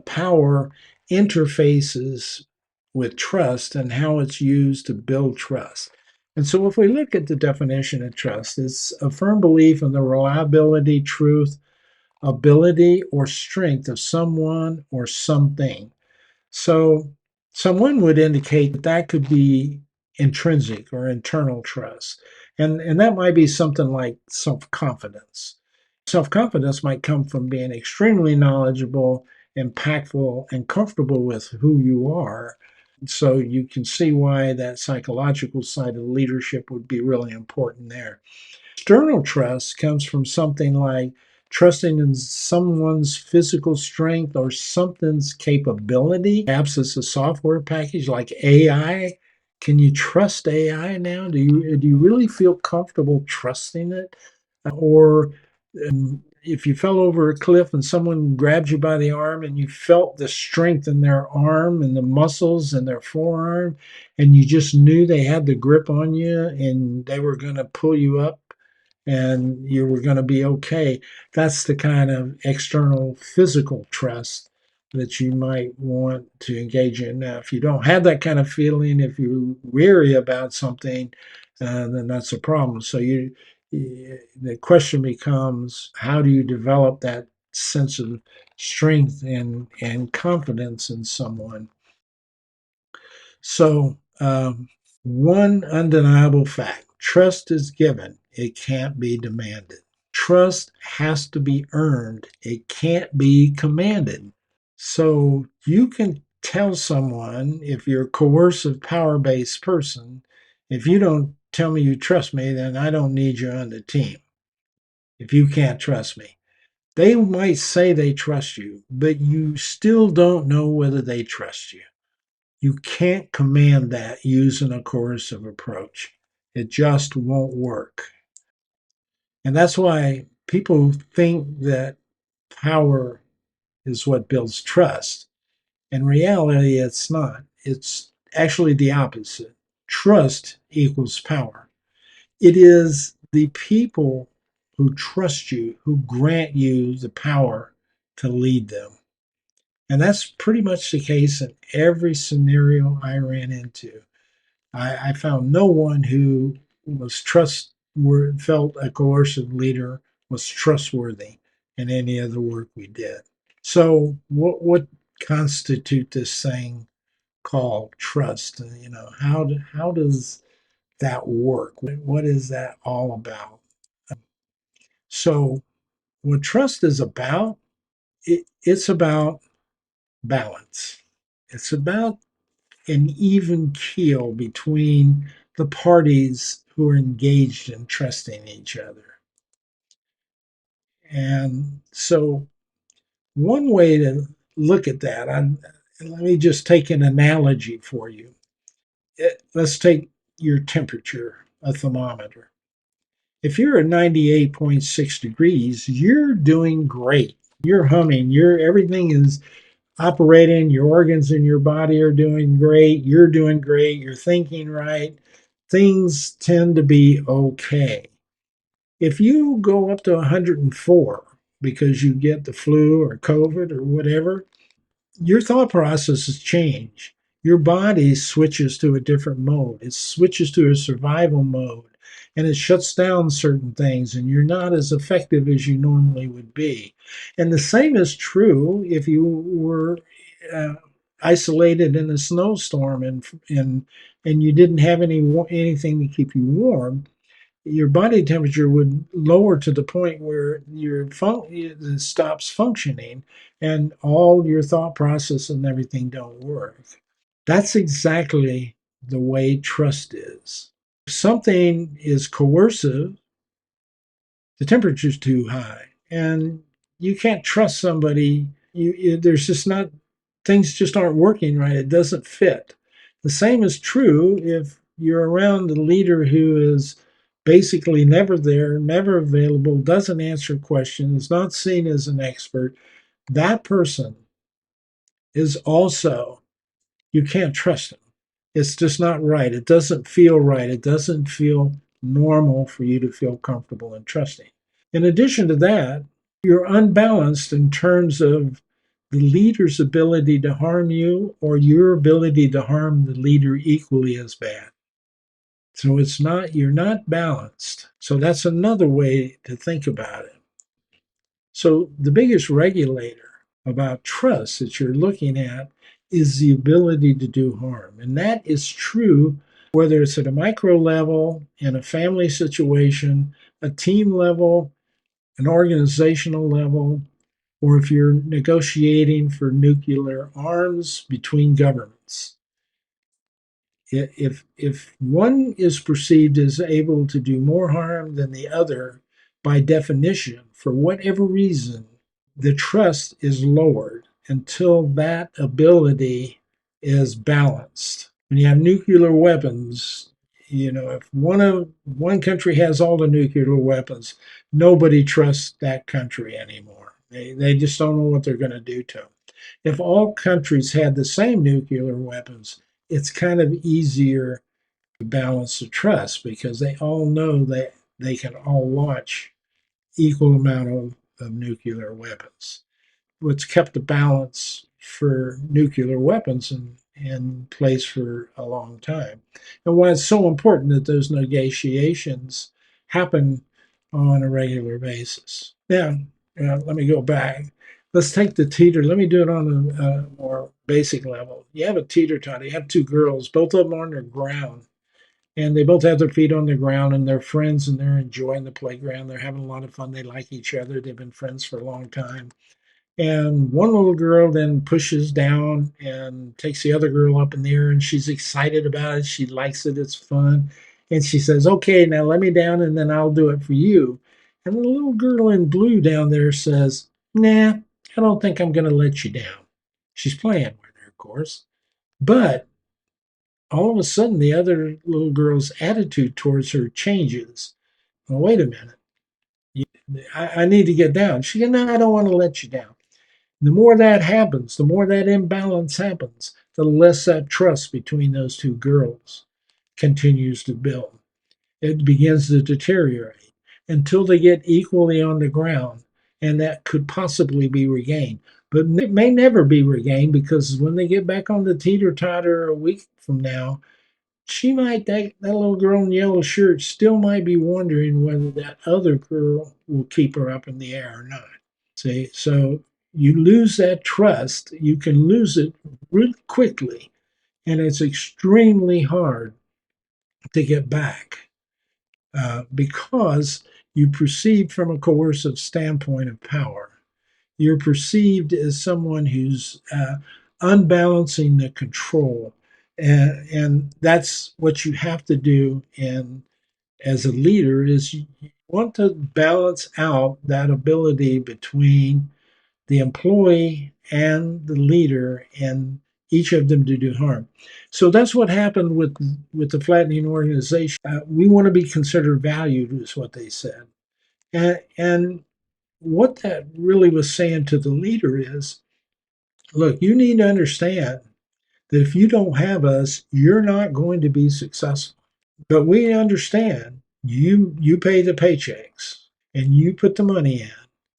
power interfaces with trust and how it's used to build trust. And so if we look at the definition of trust, it's a firm belief in the reliability, truth, ability, or strength of someone or something. So someone would indicate that that could be intrinsic or internal trust. And that might be something like self confidence. Self confidence might come from being extremely knowledgeable, impactful, and comfortable with who you are. So you can see why that psychological side of leadership would be really important there. External trust comes from something like trusting in someone's physical strength or something's capability. Perhaps it's a software package like AI. Can you trust AI now? Do you really feel comfortable trusting it? Or if you fell over a cliff and someone grabbed you by the arm and you felt the strength in their arm and the muscles in their forearm, and you just knew they had the grip on you and they were going to pull you up and you were going to be okay. That's the kind of external physical trust that you might want to engage in. Now, if you don't have that kind of feeling, if you're weary about something, then that's a problem. So the question becomes, how do you develop that sense of strength and confidence in someone? So, one undeniable fact: trust is given, it can't be demanded. Trust has to be earned, it can't be commanded. So, you can tell someone, if you're a coercive, power based person, if you don't tell me you trust me, then I don't need you on the team. If you can't trust me, they might say they trust you, but you still don't know whether they trust you. You can't command that using a coercive approach. It just won't work. And that's why people think that power is what builds trust. In reality, it's not. It's actually the opposite. Trust equals power. It is the people who trust you who grant you the power to lead them. And that's pretty much the case in every scenario I ran into. I found no one who was felt a coercive leader was trustworthy in any of the work we did. So what constitute this thing called trust? How does that work? What is that all about? So what trust is about, it's about balance. It's about an even keel between the parties who are engaged in trusting each other. And so, one way to look at that, let me just take an analogy for you. Let's take your temperature, a thermometer. If you're at 98.6 degrees, you're doing great. You're humming. Everything is operating, your organs in your body are doing great, you're doing great, you're thinking right, things tend to be okay. If you go up to 104 because you get the flu or COVID or whatever, your thought processes change. Your body switches to a different mode. It switches to a survival mode and it shuts down certain things, and you're not as effective as you normally would be. And the same is true if you were uh, isolated in a snowstorm and you didn't have anything to keep you warm. Your body temperature would lower to the point where it stops functioning and all your thought process and everything don't work. That's exactly the way trust is. If something is coercive, the temperature's too high and you can't trust somebody. There's just not, things just aren't working right. It doesn't fit. The same is true if you're around a leader who is basically never there, never available, doesn't answer questions, not seen as an expert. That person is also, you can't trust them. It's just not right. It doesn't feel right. It doesn't feel normal for you to feel comfortable and trusting. In addition to that, you're unbalanced in terms of the leader's ability to harm you or your ability to harm the leader equally as bad. So you're not balanced. So that's another way to think about it. So the biggest regulator about trust that you're looking at is the ability to do harm. And that is true whether it's at a micro level, in a family situation, a team level, an organizational level, or if you're negotiating for nuclear arms between governments. If one is perceived as able to do more harm than the other, by definition, for whatever reason, the trust is lowered until that ability is balanced. When you have nuclear weapons, if one country has all the nuclear weapons, nobody trusts that country anymore. They just don't know what they're going to do to them. If all countries had the same nuclear weapons, it's kind of easier to balance the trust because they all know that they can all launch equal amount of nuclear weapons. What's kept the balance for nuclear weapons in place for a long time. And why it's so important that those negotiations happen on a regular basis. Now, let me go back. Let's take the teeter. Let me do it on a more basic level. You have a teeter totter. You have two girls, both of them on the ground, and they both have their feet on the ground, and they're friends, and they're enjoying the playground. They're having a lot of fun. They like each other. They've been friends for a long time. And one little girl then pushes down and takes the other girl up in the air, and she's excited about it. She likes it. It's fun. And she says, "Okay, now let me down, and then I'll do it for you." And the little girl in blue down there says, "Nah, I don't think I'm going to let you down." She's playing with her, of course. But all of a sudden, the other little girl's attitude towards her changes. Well, wait a minute. I need to get down. She goes, "No, I don't want to let you down." The more that happens, the more that imbalance happens, the less that trust between those two girls continues to build. it begins to deteriorate until they get equally on the ground, and that could possibly be regained. But it may never be regained, because when they get back on the teeter totter a week from now, that little girl in the yellow shirt still might be wondering whether that other girl will keep her up in the air or not. See, so you lose that trust, you can lose it really quickly, and it's extremely hard to get back, because you perceive from a coercive standpoint of power. You're perceived as someone who's unbalancing the control, and that's what you have to do. And as a leader, is you want to balance out that ability between the employee and the leader, and each of them to do harm. So that's what happened with the flattening organization. We want to be considered valued, is what they said, and what that really was saying to the leader is, look, you need to understand that if you don't have us, you're not going to be successful. But we understand you pay the paychecks and you put the money in.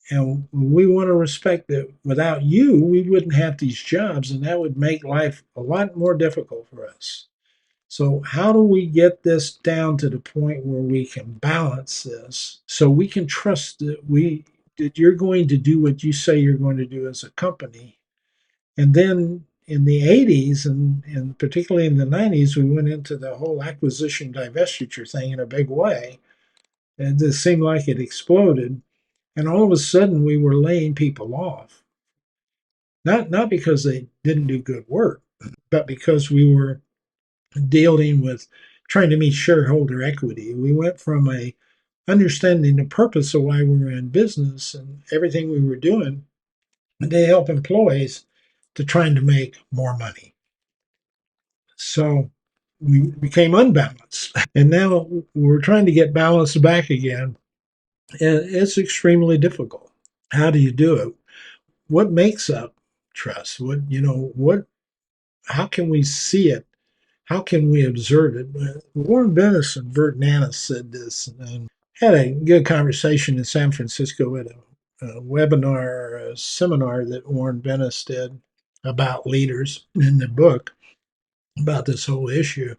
And we want to respect that without you, we wouldn't have these jobs, and that would make life a lot more difficult for us. So, how do we get this down to the point where we can balance this so we can trust that you're going to do what you say you're going to do as a company? And then in the 80s, and particularly in the 90s, we went into the whole acquisition divestiture thing in a big way. And it seemed like it exploded. And all of a sudden, we were laying people off, not because they didn't do good work, but because we were dealing with trying to meet shareholder equity. We went from a understanding the purpose of why we were in business and everything we were doing to help employees, to trying to make more money. So we became unbalanced. And now we're trying to get balance back again. And it's extremely difficult. How do you do it? What makes up trust? How can we see it? How can we observe it? Warren Bennis and Bert Nanas said this, and had a good conversation in San Francisco at a webinar, a seminar that Warren Bennis did about leaders in the book about this whole issue.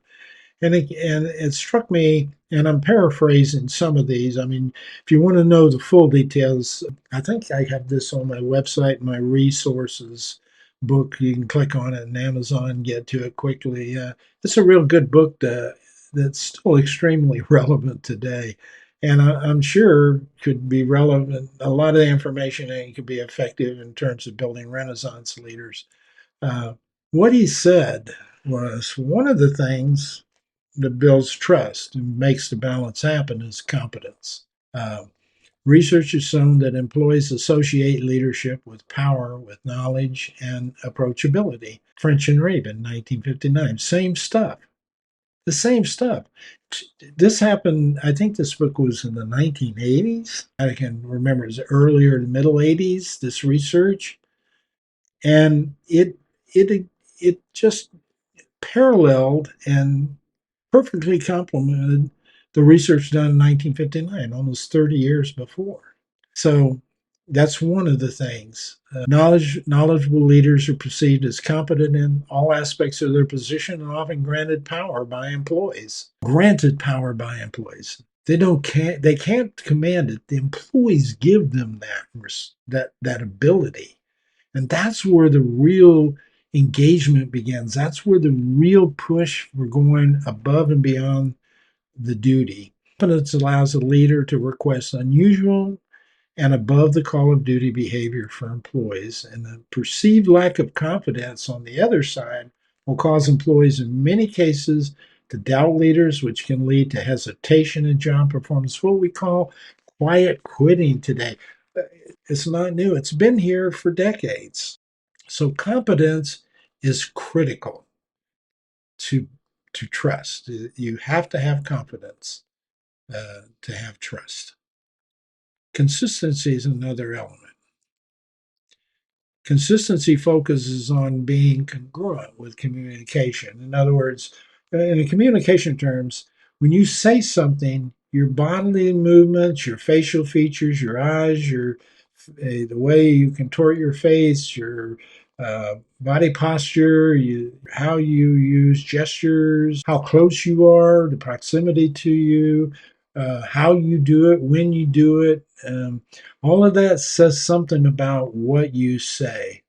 And it struck me, and I'm paraphrasing some of these. I mean, if you want to know the full details, I think I have this on my website, my resources book. You can click on it in Amazon, get to it quickly. It's a real good book that's still extremely relevant today. And I'm sure could be relevant. A lot of the information in it could be effective in terms of building Renaissance leaders. Uh, what he said was, one of the things that builds trust and makes the balance happen is competence. Uh, Research has shown that employees associate leadership with power, with knowledge, and approachability. French and Rabin, 1959. Same stuff. The same stuff. This happened, I think this book was in the 1980s. I can remember it was earlier, the middle 80s, this research. And it just paralleled and perfectly complemented the research done in 1959, almost 30 years before. So that's one of the things. Knowledgeable leaders are perceived as competent in all aspects of their position and often granted power by employees. Granted power by employees. They can't command it. The employees give them that ability. And that's where the real engagement begins. That's where the real push for going above and beyond the duty. Competence allows a leader to request unusual and above the call of duty behavior for employees. And the perceived lack of confidence on the other side will cause employees in many cases to doubt leaders, which can lead to hesitation in job performance, what we call quiet quitting today. It's not new, it's been here for decades. So competence is critical to trust. You have to have confidence to have trust. Consistency is another element. Consistency focuses on being congruent with communication. In other words, in communication terms, When you say something, your bodily movements, your facial features, your eyes, the way you contort your face, your body posture, how you use gestures, how close you are, the proximity to you, how you do it, when you do it, all of that says something about what you say.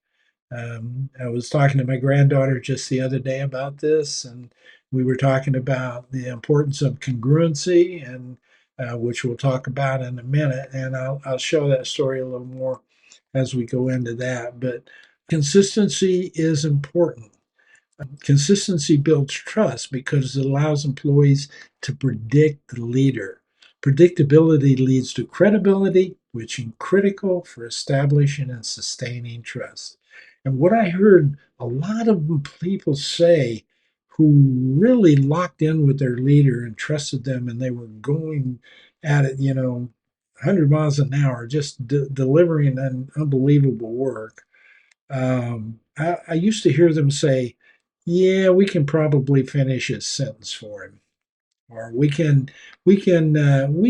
I was talking to my granddaughter just the other day about this, and we were talking about the importance of congruency, and which we'll talk about in a minute. And I'll show that story a little more as we go into that. But consistency is important. Consistency builds trust because it allows employees to predict the leader. Predictability leads to credibility, which is critical for establishing and sustaining trust. And what I heard a lot of people say who really locked in with their leader and trusted them, and they were going at it, 100 miles an hour, just delivering an unbelievable work. I used to hear them say, "Yeah, we can probably finish his sentence for him," or we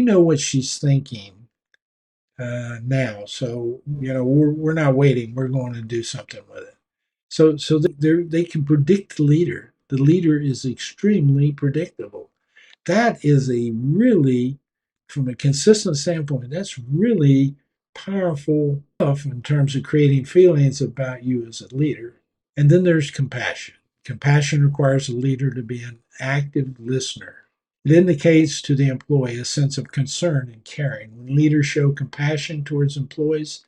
know what she's thinking now, so we're not waiting. We're going to do something with it. So they can predict the leader. The leader is extremely predictable. That is a really, from a consistent standpoint, that's really powerful stuff in terms of creating feelings about you as a leader. And then there's compassion. Compassion requires a leader to be an active listener. It indicates to the employee a sense of concern and caring. When leaders show compassion towards employees,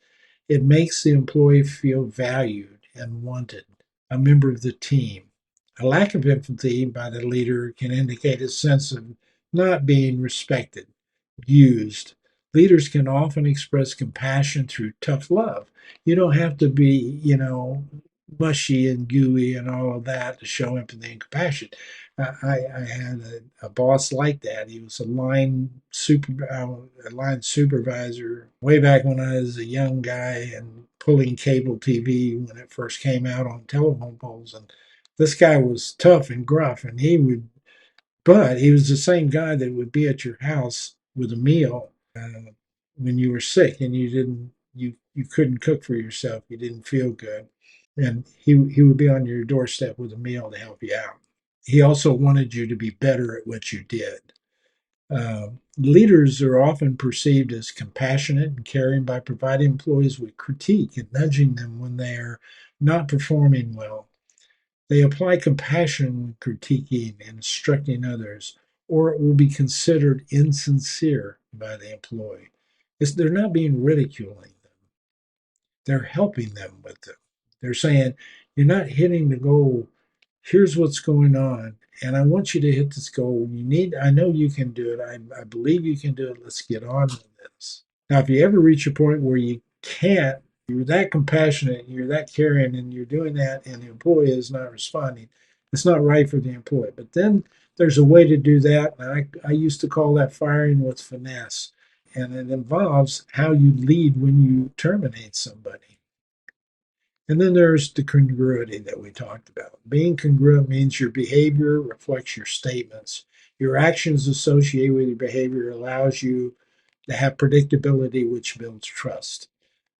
it makes the employee feel valued and wanted, a member of the team. A lack of empathy by the leader can indicate a sense of not being respected, used. Leaders can often express compassion through tough love. You don't have to be, mushy and gooey and all of that to show empathy and compassion. I had a boss like that. He was a line supervisor way back when I was a young guy and pulling cable TV when it first came out on telephone poles. And this guy was tough and gruff, and but he was the same guy that would be at your house with a meal when you were sick and you couldn't cook for yourself. You didn't feel good, and he would be on your doorstep with a meal to help you out. He also wanted you to be better at what you did. Leaders are often perceived as compassionate and caring by providing employees with critique and nudging them when they are not performing well. They apply compassion when critiquing and instructing others, or it will be considered insincere by the employee. They're not being ridiculing them, they're helping them with them. They're saying, "You're not hitting the goal. Here's what's going on. And I want you to hit this goal. I know you can do it. I believe you can do it. Let's get on with this." Now, if you ever reach a point where you can't, you're that compassionate, you're that caring, and you're doing that, and the employee is not responding, it's not right for the employee. But then there's a way to do that. And I used to call that firing with finesse. And it involves how you lead when you terminate somebody. And then there's the congruity that we talked about. Being congruent means your behavior reflects your statements. Your actions associated with your behavior allows you to have predictability, which builds trust.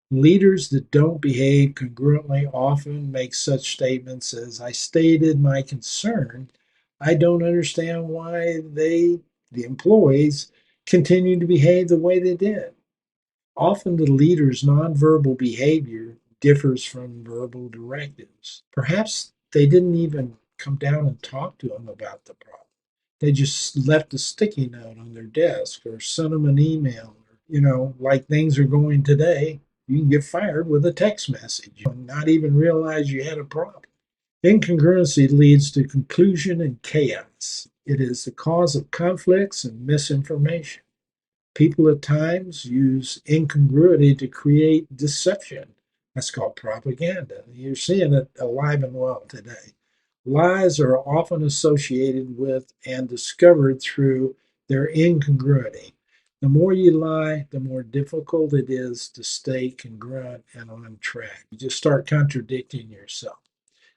Leaders that don't behave congruently often make such statements as, "I stated my concern. I don't understand why the employees, continue to behave the way they did." Often the leader's nonverbal behavior differs from verbal directives. Perhaps they didn't even come down and talk to him about the problem. They just left a sticky note on their desk or sent him an email. Like things are going today, you can get fired with a text message and not even realize you had a problem. Incongruency leads to confusion and chaos. It is the cause of conflicts and misinformation. People at times use incongruity to create deception. That's called propaganda. You're seeing it alive and well today. Lies are often associated with and discovered through their incongruity. The more you lie, the more difficult it is to stay congruent and on track. You just start contradicting yourself.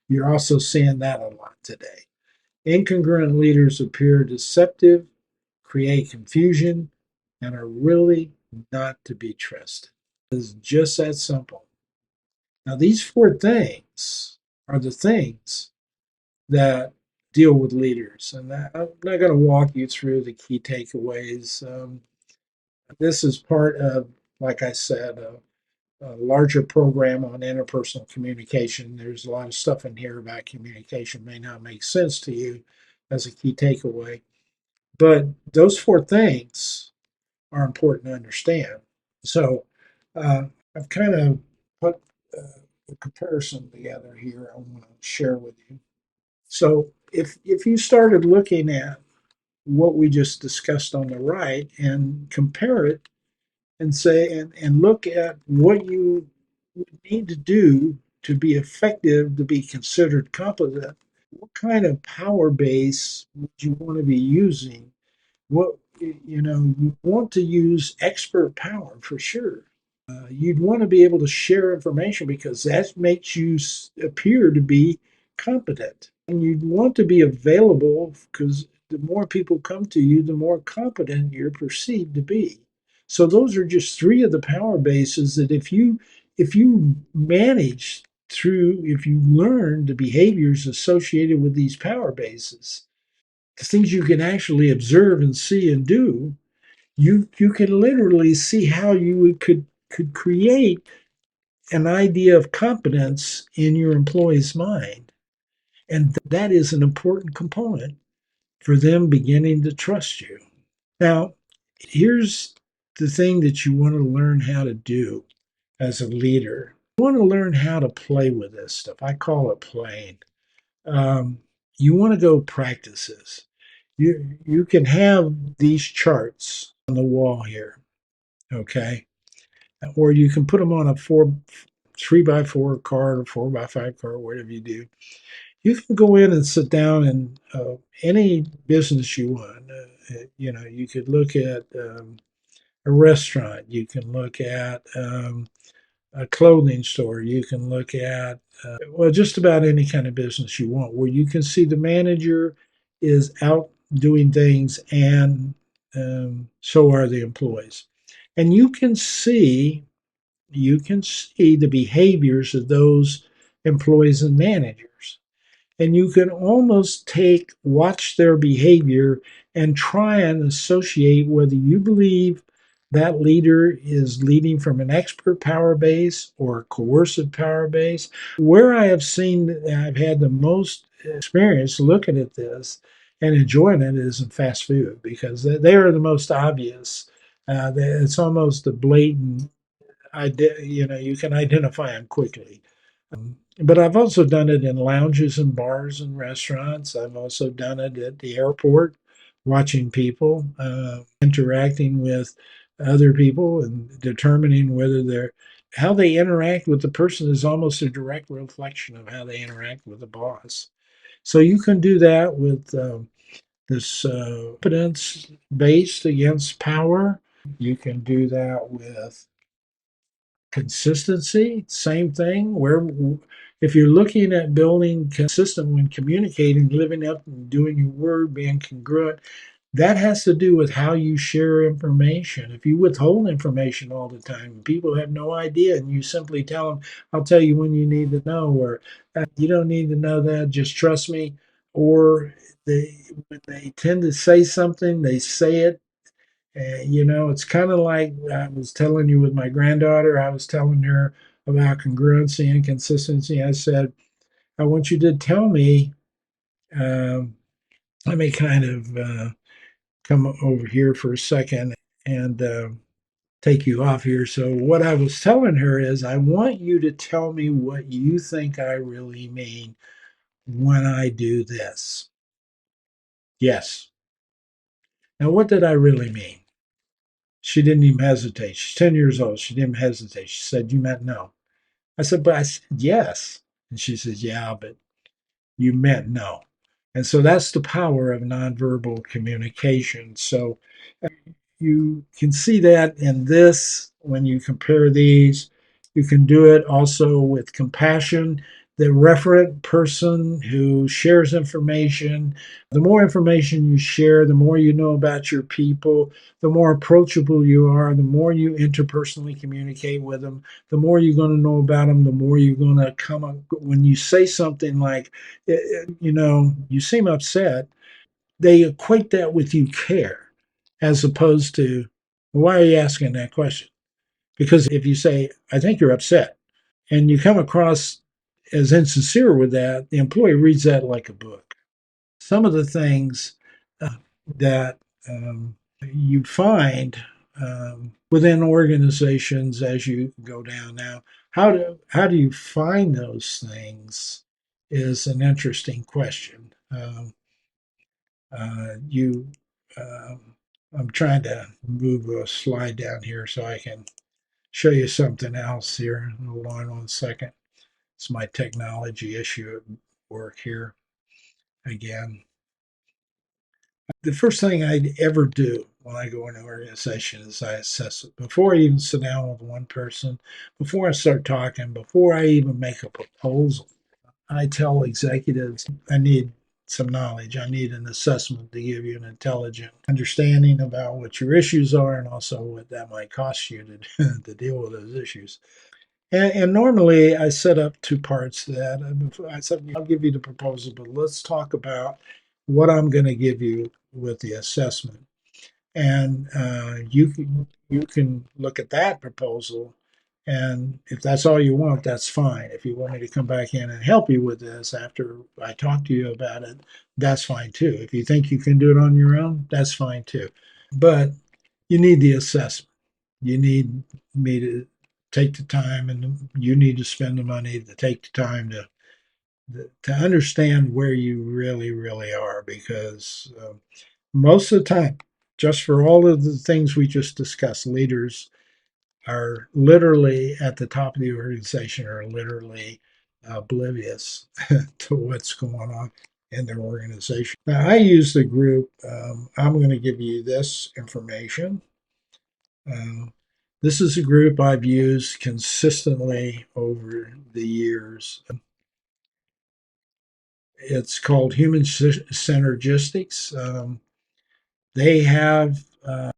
You're also seeing that a lot today. Incongruent leaders appear deceptive create confusion, and are really not to be trusted. It's just that simple. Now, these four things are the things that deal with leaders. And I'm not going to walk you through the key takeaways. This is part of, like I said, a larger program on interpersonal communication. There's a lot of stuff in here about communication may not make sense to you as a key takeaway. But those four things are important to understand. So I've kind of put a comparison together here I want to share with you. So if you started looking at what we just discussed on the right and compare it and say and look at what you need to do to be effective, to be considered competent, what kind of power base would you want to be using? What you want to use expert power for sure. You'd want to be able to share information because that makes you appear to be competent. And you'd want to be available because the more people come to you, the more competent you're perceived to be. So those are just three of the power bases that if you manage through, if you learn the behaviors associated with these power bases, the things you can actually observe and see and do, you can literally see how you could create an idea of competence in your employee's mind. And that is an important component for them beginning to trust you. Now, here's the thing that you want to learn how to do as a leader. You want to learn how to play with this stuff. I call it playing. Um, you want to go practice this. You can have these charts on the wall here, okay? Or you can put them on a 3x4 card or 4x5 card, whatever you do. You can go in and sit down in any business you want. You could look at a restaurant. You can look at a clothing store. You can look at, well, just about any kind of business you want where you can see the manager is out doing things and so are the employees. And you can see the behaviors of those employees and managers. And you can almost watch their behavior and try and associate whether you believe that leader is leading from an expert power base or a coercive power base. Where I've had the most experience looking at this and enjoying it is in fast food because they are the most obvious. It's almost a blatant you can identify them quickly. But I've also done it in lounges and bars and restaurants. I've also done it at the airport, watching people, interacting with other people and determining how they interact with the person is almost a direct reflection of how they interact with the boss. So you can do that with this competence based against power. You can do that with consistency, same thing. Where if you're looking at building consistent when communicating, living up and doing your word, being congruent, that has to do with how you share information. If you withhold information all the time, people have no idea, and you simply tell them, "I'll tell you when you need to know," or "You don't need to know that. Just trust me." Or when they tend to say something, they say it it's kind of like I was telling you with my granddaughter. I was telling her about congruency and consistency. I said, I want you to tell me. Um, Let me kind of come over here for a second and take you off here. So, what I was telling her is, I want you to tell me what you think I really mean when I do this. Yes. Now, what did I really mean? She didn't even hesitate. She's 10 years old. She didn't hesitate. She said, "You meant no." I said, "But I said yes." And she says, "Yeah, but you meant no." And so that's the power of nonverbal communication. So you can see that in this when you compare these. You can do it also with compassion. the referent person who shares information. The more information you share, the more you know about your people, the more approachable you are, the more you interpersonally communicate with them, the more you're going to know about them, the more you're going to come up. When you say something like, you seem upset, they equate that with you care, as opposed to, why are you asking that question? Because if you say, I think you're upset, and you come across as insincere with that, the employee reads that like a book. Some of the things uh, that you find within organizations as you go down now, how do you find those things is an interesting question. You, I'm trying to move a slide down here so I can show you something else here. Hold on 1 second. It's my technology issue at work here again. The first thing I'd ever do when I go into an organization is I assess it. Before I even sit down with one person, before I start talking, before I even make a proposal, I tell executives I need some knowledge. I need an assessment to give you an intelligent understanding about what your issues are and also what that might cost you to deal with those issues. And normally I set up two parts to that. I said, I'll give you the proposal, but let's talk about what I'm going to give you with the assessment. And you can look at that proposal, and if that's all you want, that's fine. If you want me to come back in and help you with this after I talk to you about it, that's fine too. If you think you can do it on your own, that's fine too. But you need the assessment. You need me to take the time, and you need to spend the money to take the time to understand where you really, really are, because most of the time, just for all of the things we just discussed, leaders are literally at the top of the organization, are literally oblivious to what's going on in their organization. Now, I use the group. I'm going to give you this information. This is a group I've used consistently over the years. It's called Human Synergistics. They have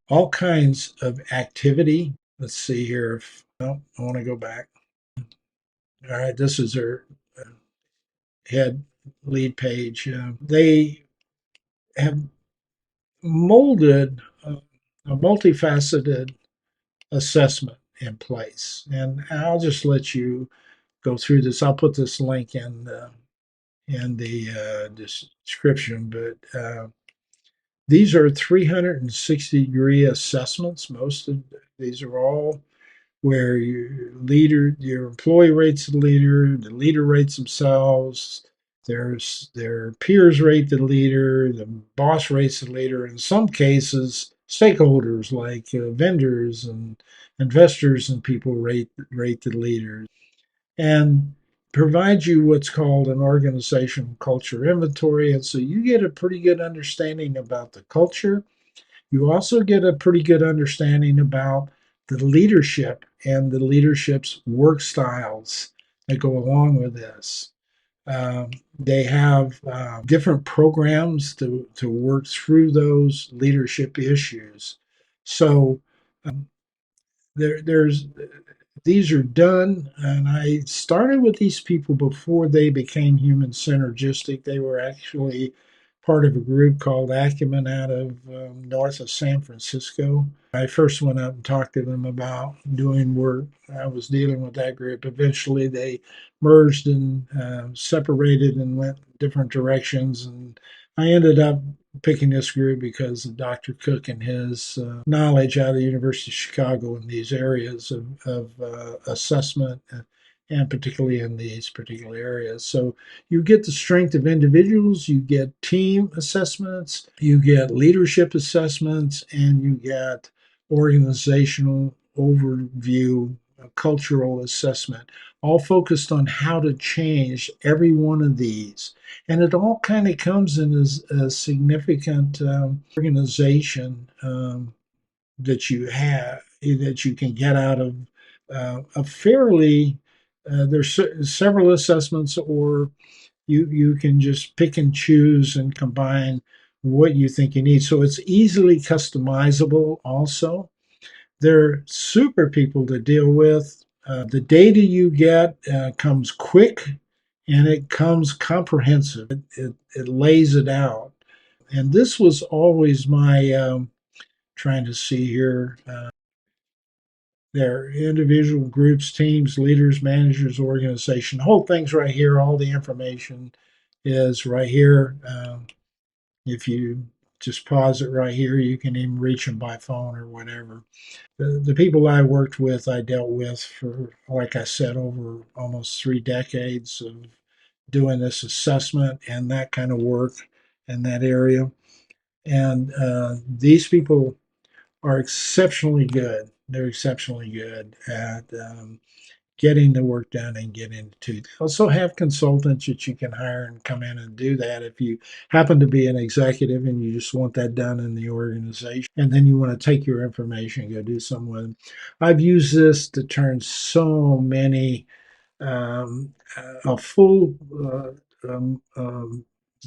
all kinds of activity. Let's see here. No, I want to go back. All right, this is their head lead page. They have molded a multifaceted assessment in place, and I'll just let you go through this. I'll put this link in the description, but these are 360-degree assessments. Most of these are all where your employee rates the leader rates themselves, their peers rate the leader, the boss rates the leader. In some cases, stakeholders like vendors and investors and people rate the leaders, and provides you what's called an organizational culture inventory. And so you get a pretty good understanding about the culture. You also get a pretty good understanding about the leadership and the leadership's work styles that go along with this. They have different programs to work through those leadership issues. So um, there's these are done, and I started with these people before they became human synergistic. They were actually part of a group called Acumen out of north of San Francisco. I first went up and talked to them about doing work. I was dealing with that group. Eventually, they merged and separated and went different directions, and I ended up picking this group because of Dr. Cook and his knowledge out of the University of Chicago in these areas of assessment, and particularly in these particular areas. So you get the strength of individuals, you get team assessments, you get leadership assessments, and you get organizational overview, cultural assessment, all focused on how to change every one of these. And it all kind of comes in as a significant organization that you have, that you can get out of a fairly there's several assessments, or you can just pick and choose and combine what you think you need. So it's easily customizable. Also, they're super people to deal with. The data you get comes quick and it comes comprehensive. It lays it out. And this was always my trying to see here. Their individual groups, teams, leaders, managers, organization. The whole thing's right here. All the information is right here. If you just pause it right here, you can even reach them by phone or whatever. The people I worked with, I dealt with for, like I said, over almost 3 decades of doing this assessment and that kind of work in that area. And these people are exceptionally good. They're exceptionally good at getting the work done and getting to. They also have consultants that you can hire and come in and do that if you happen to be an executive and you just want that done in the organization. And then you want to take your information and go do something with it. I've used this to turn so many, a full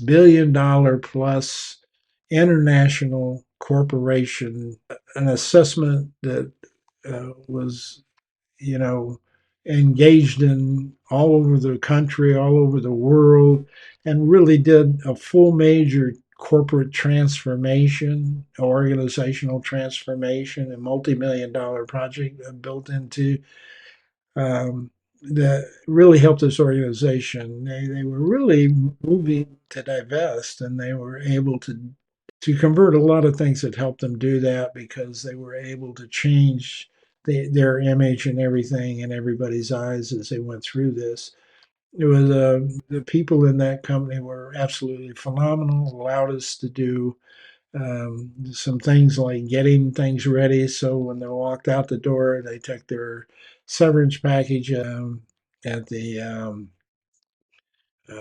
billion-dollar plus international corporation, an assessment that was, you know, engaged in all over the country, all over the world, and really did a full major corporate transformation, organizational transformation, a multi-million dollar project built into that really helped this organization. They were really moving to divest, and they were able to convert a lot of things that helped them do that because they were able to change their image and everything in everybody's eyes as they went through this. It was the people in that company were absolutely phenomenal. Allowed us to do some things like getting things ready. So when they walked out the door, they took their severance package at the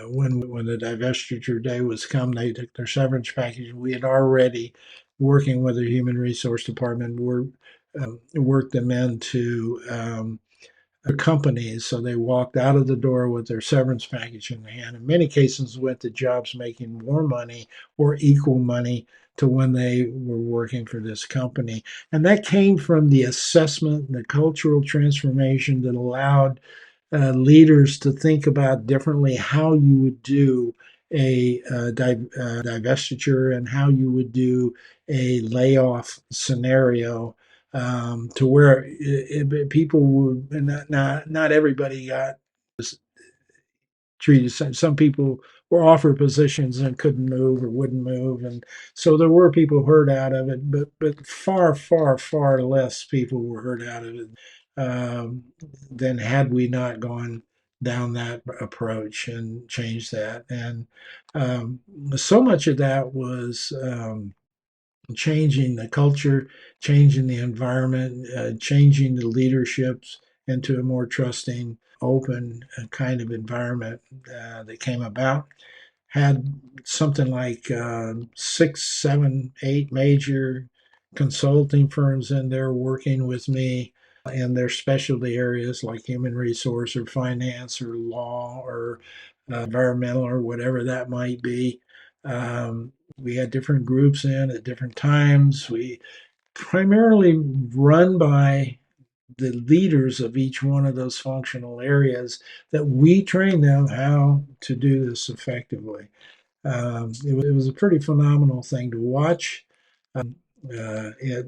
when the divestiture day was come. They took their severance package. We had already working with the human resource department worked them into companies. So they walked out of the door with their severance package in hand. In many cases, went to jobs making more money or equal money to when they were working for this company. And that came from the assessment, the cultural transformation that allowed leaders to think about differently how you would do a divestiture and how you would do a layoff scenario to where people would not everybody got treated. Some people were offered positions and couldn't move or wouldn't move, and so there were people hurt out of it. But far less people were hurt out of it than had we not gone down that approach and changed that. And um, so much of that was. Changing the culture, changing the environment, changing the leaderships into a more trusting, open kind of environment that came about. Had something like 6, 7, 8 major consulting firms in there working with me in their specialty areas like human resource or finance or law or environmental or whatever that might be. We had different groups in at different times. We primarily run by the leaders of each one of those functional areas that we train them how to do this effectively. It was a pretty phenomenal thing to watch. A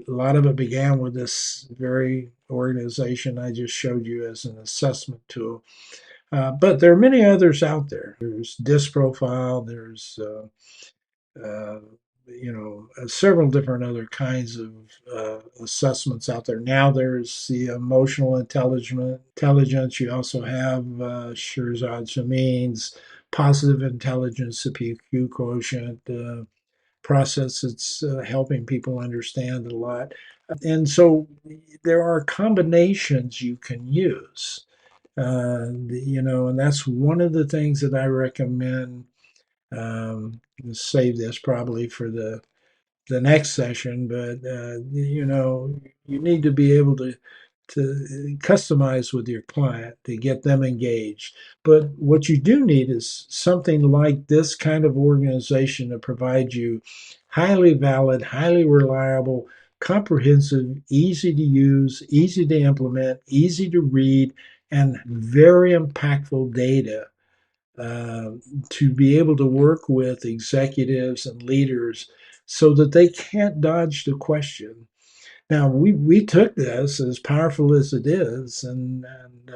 lot of it began with this very organization I just showed you as an assessment tool. But there are many others out there. There's Disc Profile, there's uh, several different other kinds of assessments out there. Now there's the emotional intelligence. You also have Shirzad Shamin's positive intelligence, the PQ quotient process. It's helping people understand a lot. And so there are combinations you can use. And that's one of the things that I recommend. Save this probably for the next session, but you need to be able to to customize with your client to get them engaged. But what you do need is something like this kind of organization to provide you highly valid, highly reliable, comprehensive, easy to use, easy to implement, easy to read, and very impactful data uh, to be able to work with executives and leaders so that they can't dodge the question. Now, we took this as powerful as it is, and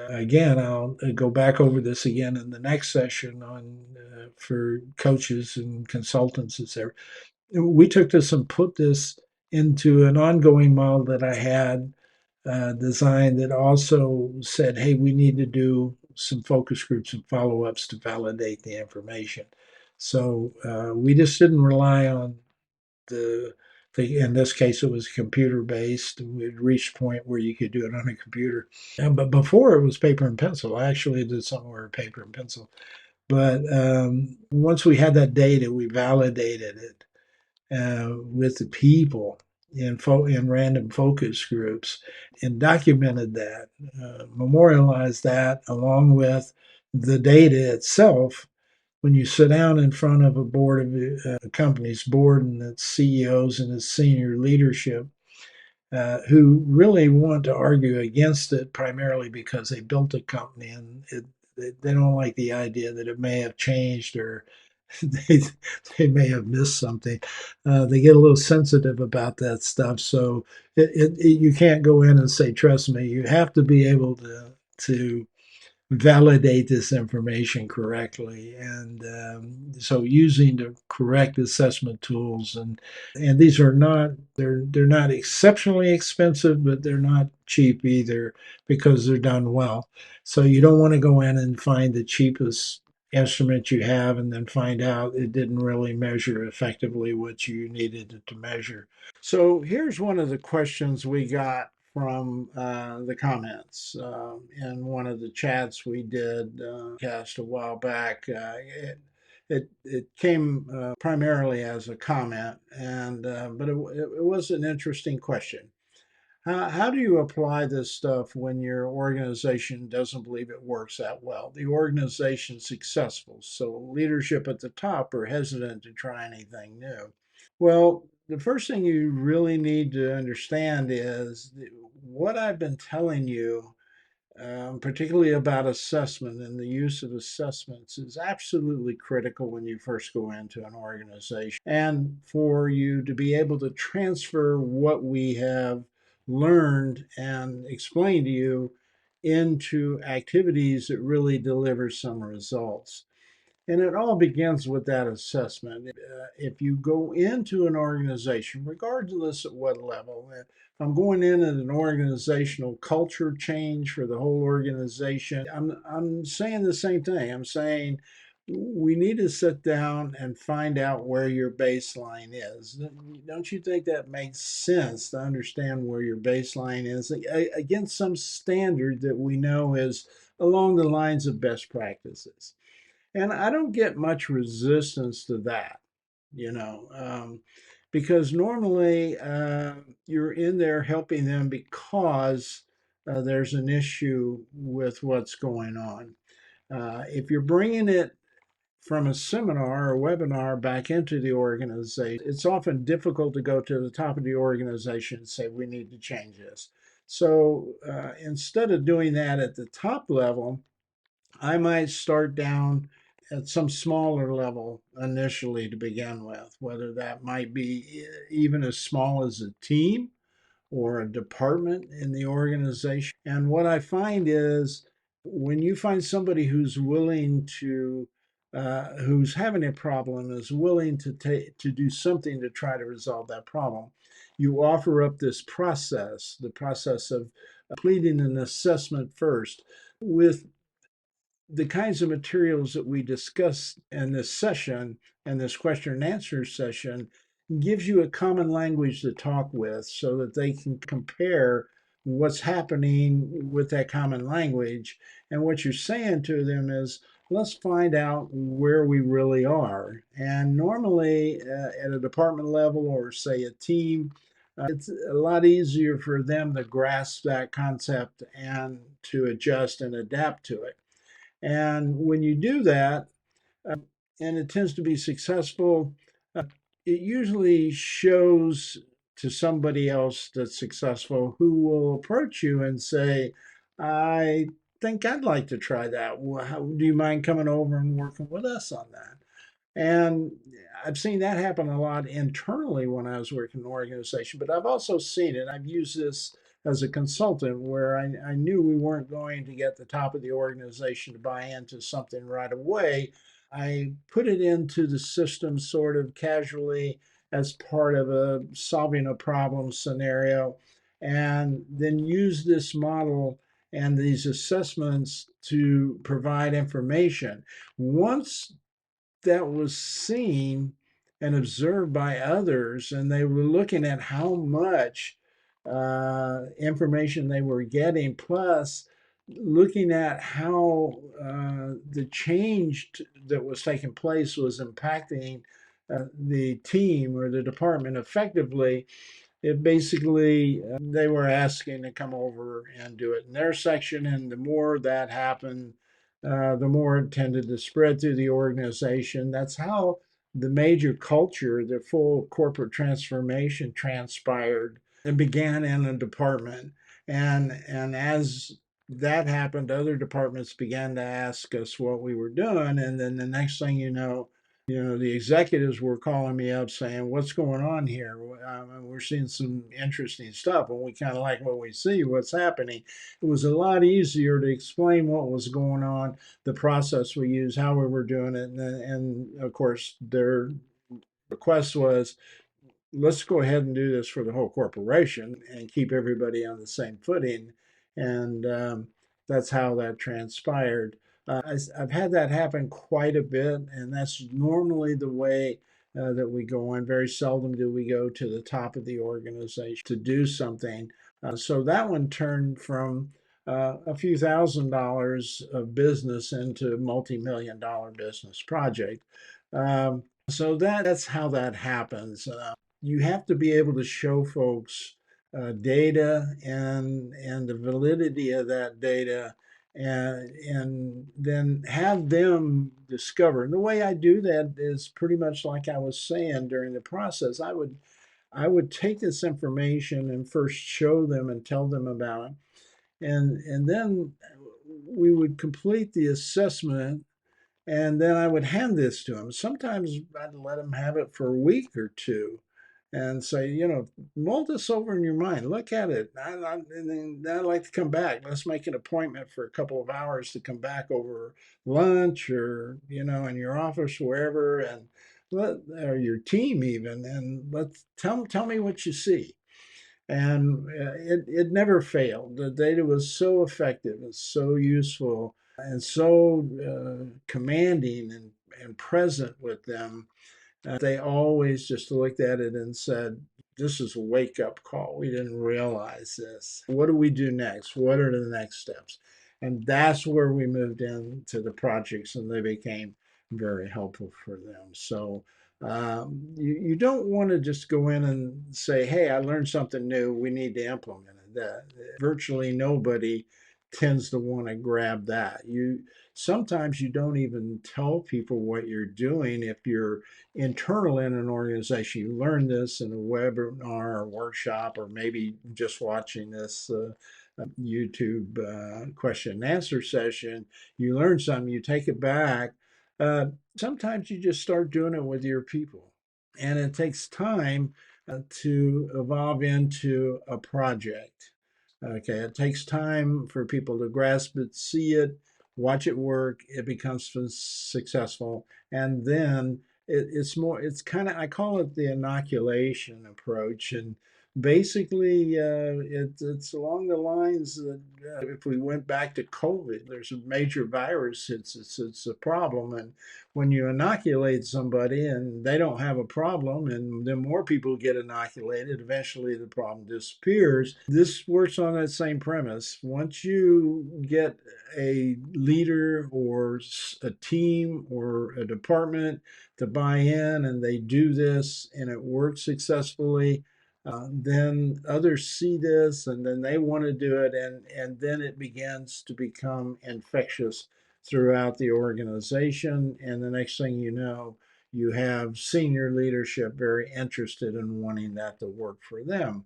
again, I'll go back over this again in the next session on for coaches and consultants, etc. We took this and put this into an ongoing model that I had design that also said, hey, we need to do some focus groups and follow ups to validate the information. So we just didn't rely on in this case, it was computer based. We'd reached a point where you could do it on a computer. But before it was paper and pencil. I actually did somewhere paper and pencil. But once we had that data, we validated it with the people in random focus groups and documented that, memorialized that along with the data itself. When you sit down in front of a board of a company's board and its CEOs and its senior leadership, who really want to argue against it primarily because they built a company and they don't like the idea that it may have changed or they, they may have missed something. They get a little sensitive about that stuff. So you can't go in and say, trust me. You have to be able to validate this information correctly. And so using the correct assessment tools and these are not they're not exceptionally expensive, but they're not cheap either because they're done well. So you don't want to go in and find the cheapest instrument you have and then find out it didn't really measure effectively what you needed it to measure. So here's one of the questions we got from the comments in one of the chats we did cast a while back. It came primarily as a comment, and but it was an interesting question. How do you apply this stuff when your organization doesn't believe it works that well? The organization's successful, so leadership at the top are hesitant to try anything new. Well, the first thing you really need to understand is what I've been telling you, particularly about assessment and the use of assessments, is absolutely critical when you first go into an organization. And for you to be able to transfer what we have learned and explain to you into activities that really deliver some results. And it all begins with that assessment. If you go into an organization, regardless at what level, if I'm going in at an organizational culture change for the whole organization, I'm saying the same thing. I'm saying we need to sit down and find out where your baseline is. Don't you think that makes sense to understand where your baseline is against some standard that we know is along the lines of best practices? And I don't get much resistance to that, you know, because normally you're in there helping them because there's an issue with what's going on. If you're bringing it from a seminar or webinar back into the organization, it's often difficult to go to the top of the organization and say, we need to change this. So instead of doing that at the top level, I might start down at some smaller level initially to begin with, whether that might be even as small as a team or a department in the organization. And what I find is when you find somebody who's willing to, who's having a problem, is willing to do something to try to resolve that problem, you offer up this process, the process of completing an assessment first with the kinds of materials that we discuss in this session and this question and answer session gives you a common language to talk with so that they can compare what's happening with that common language. And what you're saying to them is, let's find out where we really are. And normally at a department level or say a team, it's a lot easier for them to grasp that concept and to adjust and adapt to it. And when you do that, and it tends to be successful, uh, it usually shows to somebody else that's successful who will approach you and say, I think I'd like to try that. Do you mind coming over and working with us on that? And I've seen that happen a lot internally when I was working in an organization, but I've also seen it. I've used this as a consultant where I knew we weren't going to get the top of the organization to buy into something right away. I put it into the system sort of casually as part of a solving a problem scenario, and then use this model and these assessments to provide information. Once that was seen and observed by others, and they were looking at how much information they were getting, plus looking at how the change that was taking place was impacting the team or the department effectively. It basically they were asking to come over and do it in their section, and the more that happened, the more it tended to spread through the organization. That's how the major culture, the full corporate transformation transpired and began in a department. And as that happened, other departments began to ask us what we were doing, and then the next thing you know, the executives were calling me up saying, "What's going on here? We're seeing some interesting stuff, and we kind of like what we see. What's happening?" It was a lot easier to explain what was going on, the process we use, how we were doing it, and of course, their request was, let's go ahead and do this for the whole corporation and keep everybody on the same footing. And that's how that transpired. I've had that happen quite a bit, and that's normally the way that we go on. Very seldom do we go to the top of the organization to do something. So that one turned from a few $1,000s of business into a multi-million dollar business project. So that's how that happens. You have to be able to show folks data and the validity of that data, and then have them discover. And the way I do that is pretty much like I was saying during the process. I would take this information and first show them and tell them about it, and then we would complete the assessment, and then I would hand this to them. Sometimes I'd let them have it for a week or two and say, mull this over in your mind. Look at it. And then I'd like to come back. Let's make an appointment for a couple of hours to come back over lunch or, in your office, wherever, and or your team even, and let's tell me what you see. And it never failed. The data was so effective and so useful and so commanding and present with them. They always just looked at it and said, this is a wake up call. We didn't realize this. What do we do next? What are the next steps? And that's where we moved into the projects, and they became very helpful for them. So you don't want to just go in and say, hey, I learned something new. We need to implement it. Virtually nobody tends to want to grab that. Sometimes you don't even tell people what you're doing if you're internal in an organization. You learn this in a webinar or workshop, or maybe just watching this YouTube question and answer session. You learn something, you take it back. Sometimes you just start doing it with your people, and it takes time to evolve into a project. Okay, it takes time for people to grasp it, see it, watch it work. It becomes successful, and then it's more. It's kind of, I call it the inoculation approach, and basically it's along the lines that if we went back to COVID, there's a major virus. It's a problem, and when you inoculate somebody and they don't have a problem, and then more people get inoculated, eventually the problem disappears. This works on that same premise. Once you get a leader or a team or a department to buy in and they do this and it works successfully, Then others see this and then they want to do it, and then it begins to become infectious throughout the organization. And the next thing you know, you have senior leadership very interested in wanting that to work for them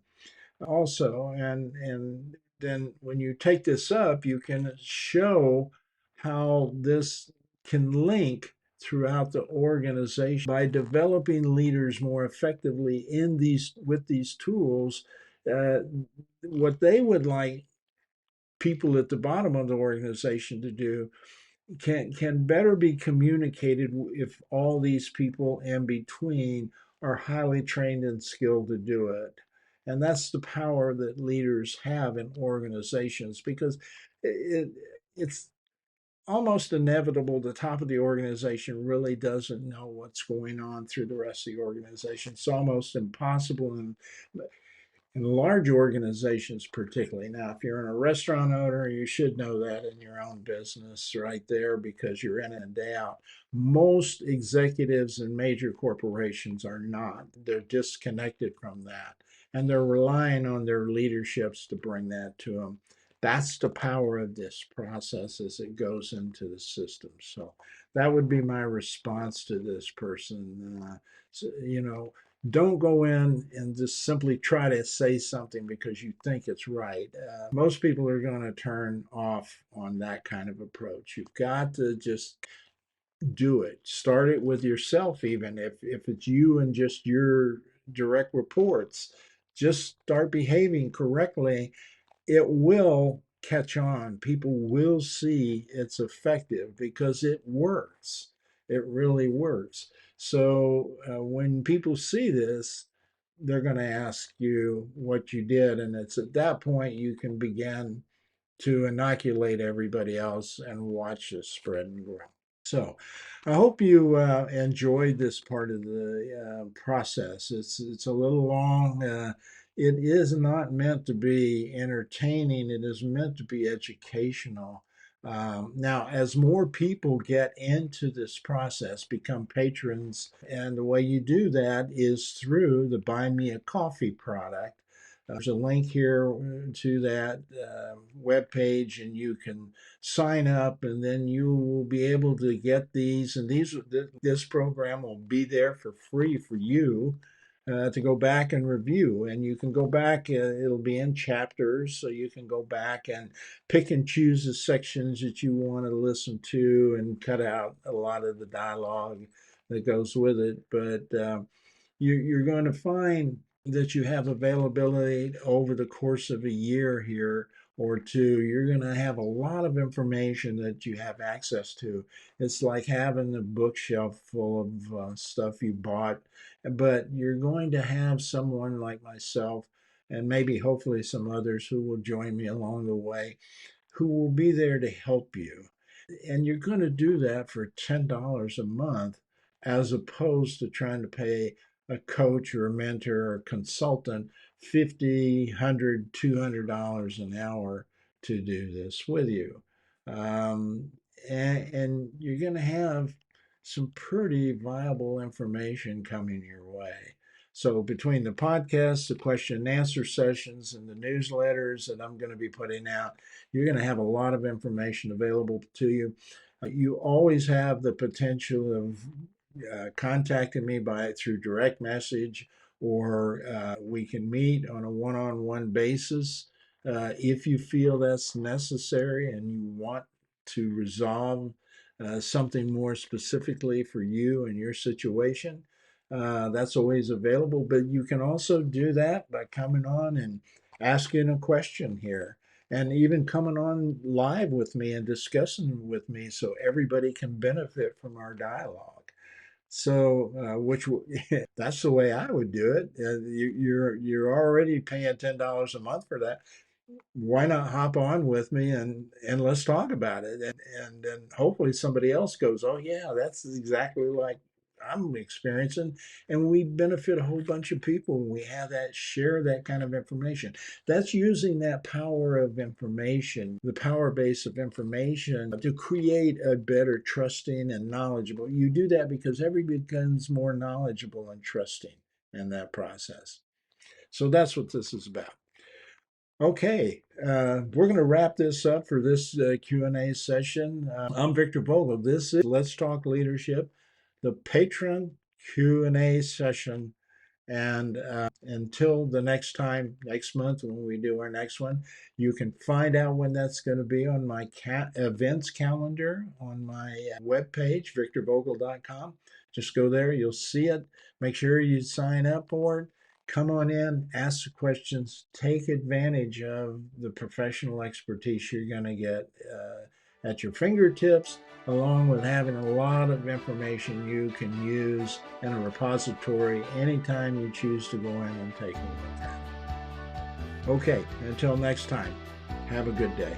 also. And then when you take this up, you can show how this can link throughout the organization by developing leaders more effectively in these with these tools. uh, what they would like people at the bottom of the organization to do can better be communicated if all these people in between are highly trained and skilled to do it. And that's the power that leaders have in organizations, because it, it's almost inevitable the top of the organization really doesn't know what's going on through the rest of the organization. It's almost impossible in large organizations, particularly. Now, if you're in a restaurant owner, you should know that in your own business right there, because you're in and day out. Most executives in major corporations are not. They're disconnected from that, and they're relying on their leaderships to bring that to them. That's the power of this process as it goes into the system. So that would be my response to this person. So, don't go in and just simply try to say something because you think it's right. Most people are going to turn off on that kind of approach. You've got to just do it. Start it with yourself, even if it's you and just your direct reports. Just start behaving correctly. It will catch on. People will see it's effective because it works. It really works. So when people see this, they're going to ask you what you did. And it's at that point you can begin to inoculate everybody else and watch this spread and grow. So I hope you enjoyed this part of the process. It's a little long. It is not meant to be entertaining. It is meant to be educational. Now, as more people get into this process, become patrons, and the way you do that is through the Buy Me a Coffee product. There's a link here to that web page, and you can sign up, and then you will be able to get these. And this program will be there for free for you to go back and review. And you can go back; it'll be in chapters, so you can go back and pick and choose the sections that you want to listen to, and cut out a lot of the dialogue that goes with it. But you're going to find that you have availability over the course of a year here or two. You're going to have a lot of information that you have access to. It's like having a bookshelf full of stuff you bought, but you're going to have someone like myself, and maybe hopefully some others who will join me along the way, who will be there to help you. And you're going to do that for $10 a month, as opposed to trying to pay a coach or a mentor or a consultant 50, 100, $200 an hour to do this with you. Um, and you're going to have some pretty viable information coming your way. So between the podcasts, the question and answer sessions, and the newsletters that I'm going to be putting out, you're going to have a lot of information available to you. You always have the potential of contacting me through direct message, or we can meet on a one-on-one basis if you feel that's necessary and you want to resolve something more specifically for you and your situation. That's always available, but you can also do that by coming on and asking a question here, and even coming on live with me and discussing with me, so everybody can benefit from our dialogue. So, that's the way I would do it. You're already paying $10 a month for that. Why not hop on with me and let's talk about it? And then hopefully somebody else goes, oh yeah, that's exactly like I'm experiencing, and we benefit a whole bunch of people when we have that share that kind of information. That's using that power of information, the power base of information, to create a better trusting and knowledgeable. You do that because everybody becomes more knowledgeable and trusting in that process. So that's what this is about. Okay, we're going to wrap this up for this Q&A session. I'm Victor Vogel. This is Let's Talk Leadership, the Patron Q&A session. And until the next time, next month when we do our next one, you can find out when that's going to be on my events calendar on my webpage, victorvogel.com. Just go there, you'll see it. Make sure you sign up for it. Come on in, ask the questions, take advantage of the professional expertise you're going to get at your fingertips, along with having a lot of information you can use in a repository anytime you choose to go in and take a look at it. Okay, until next time, have a good day.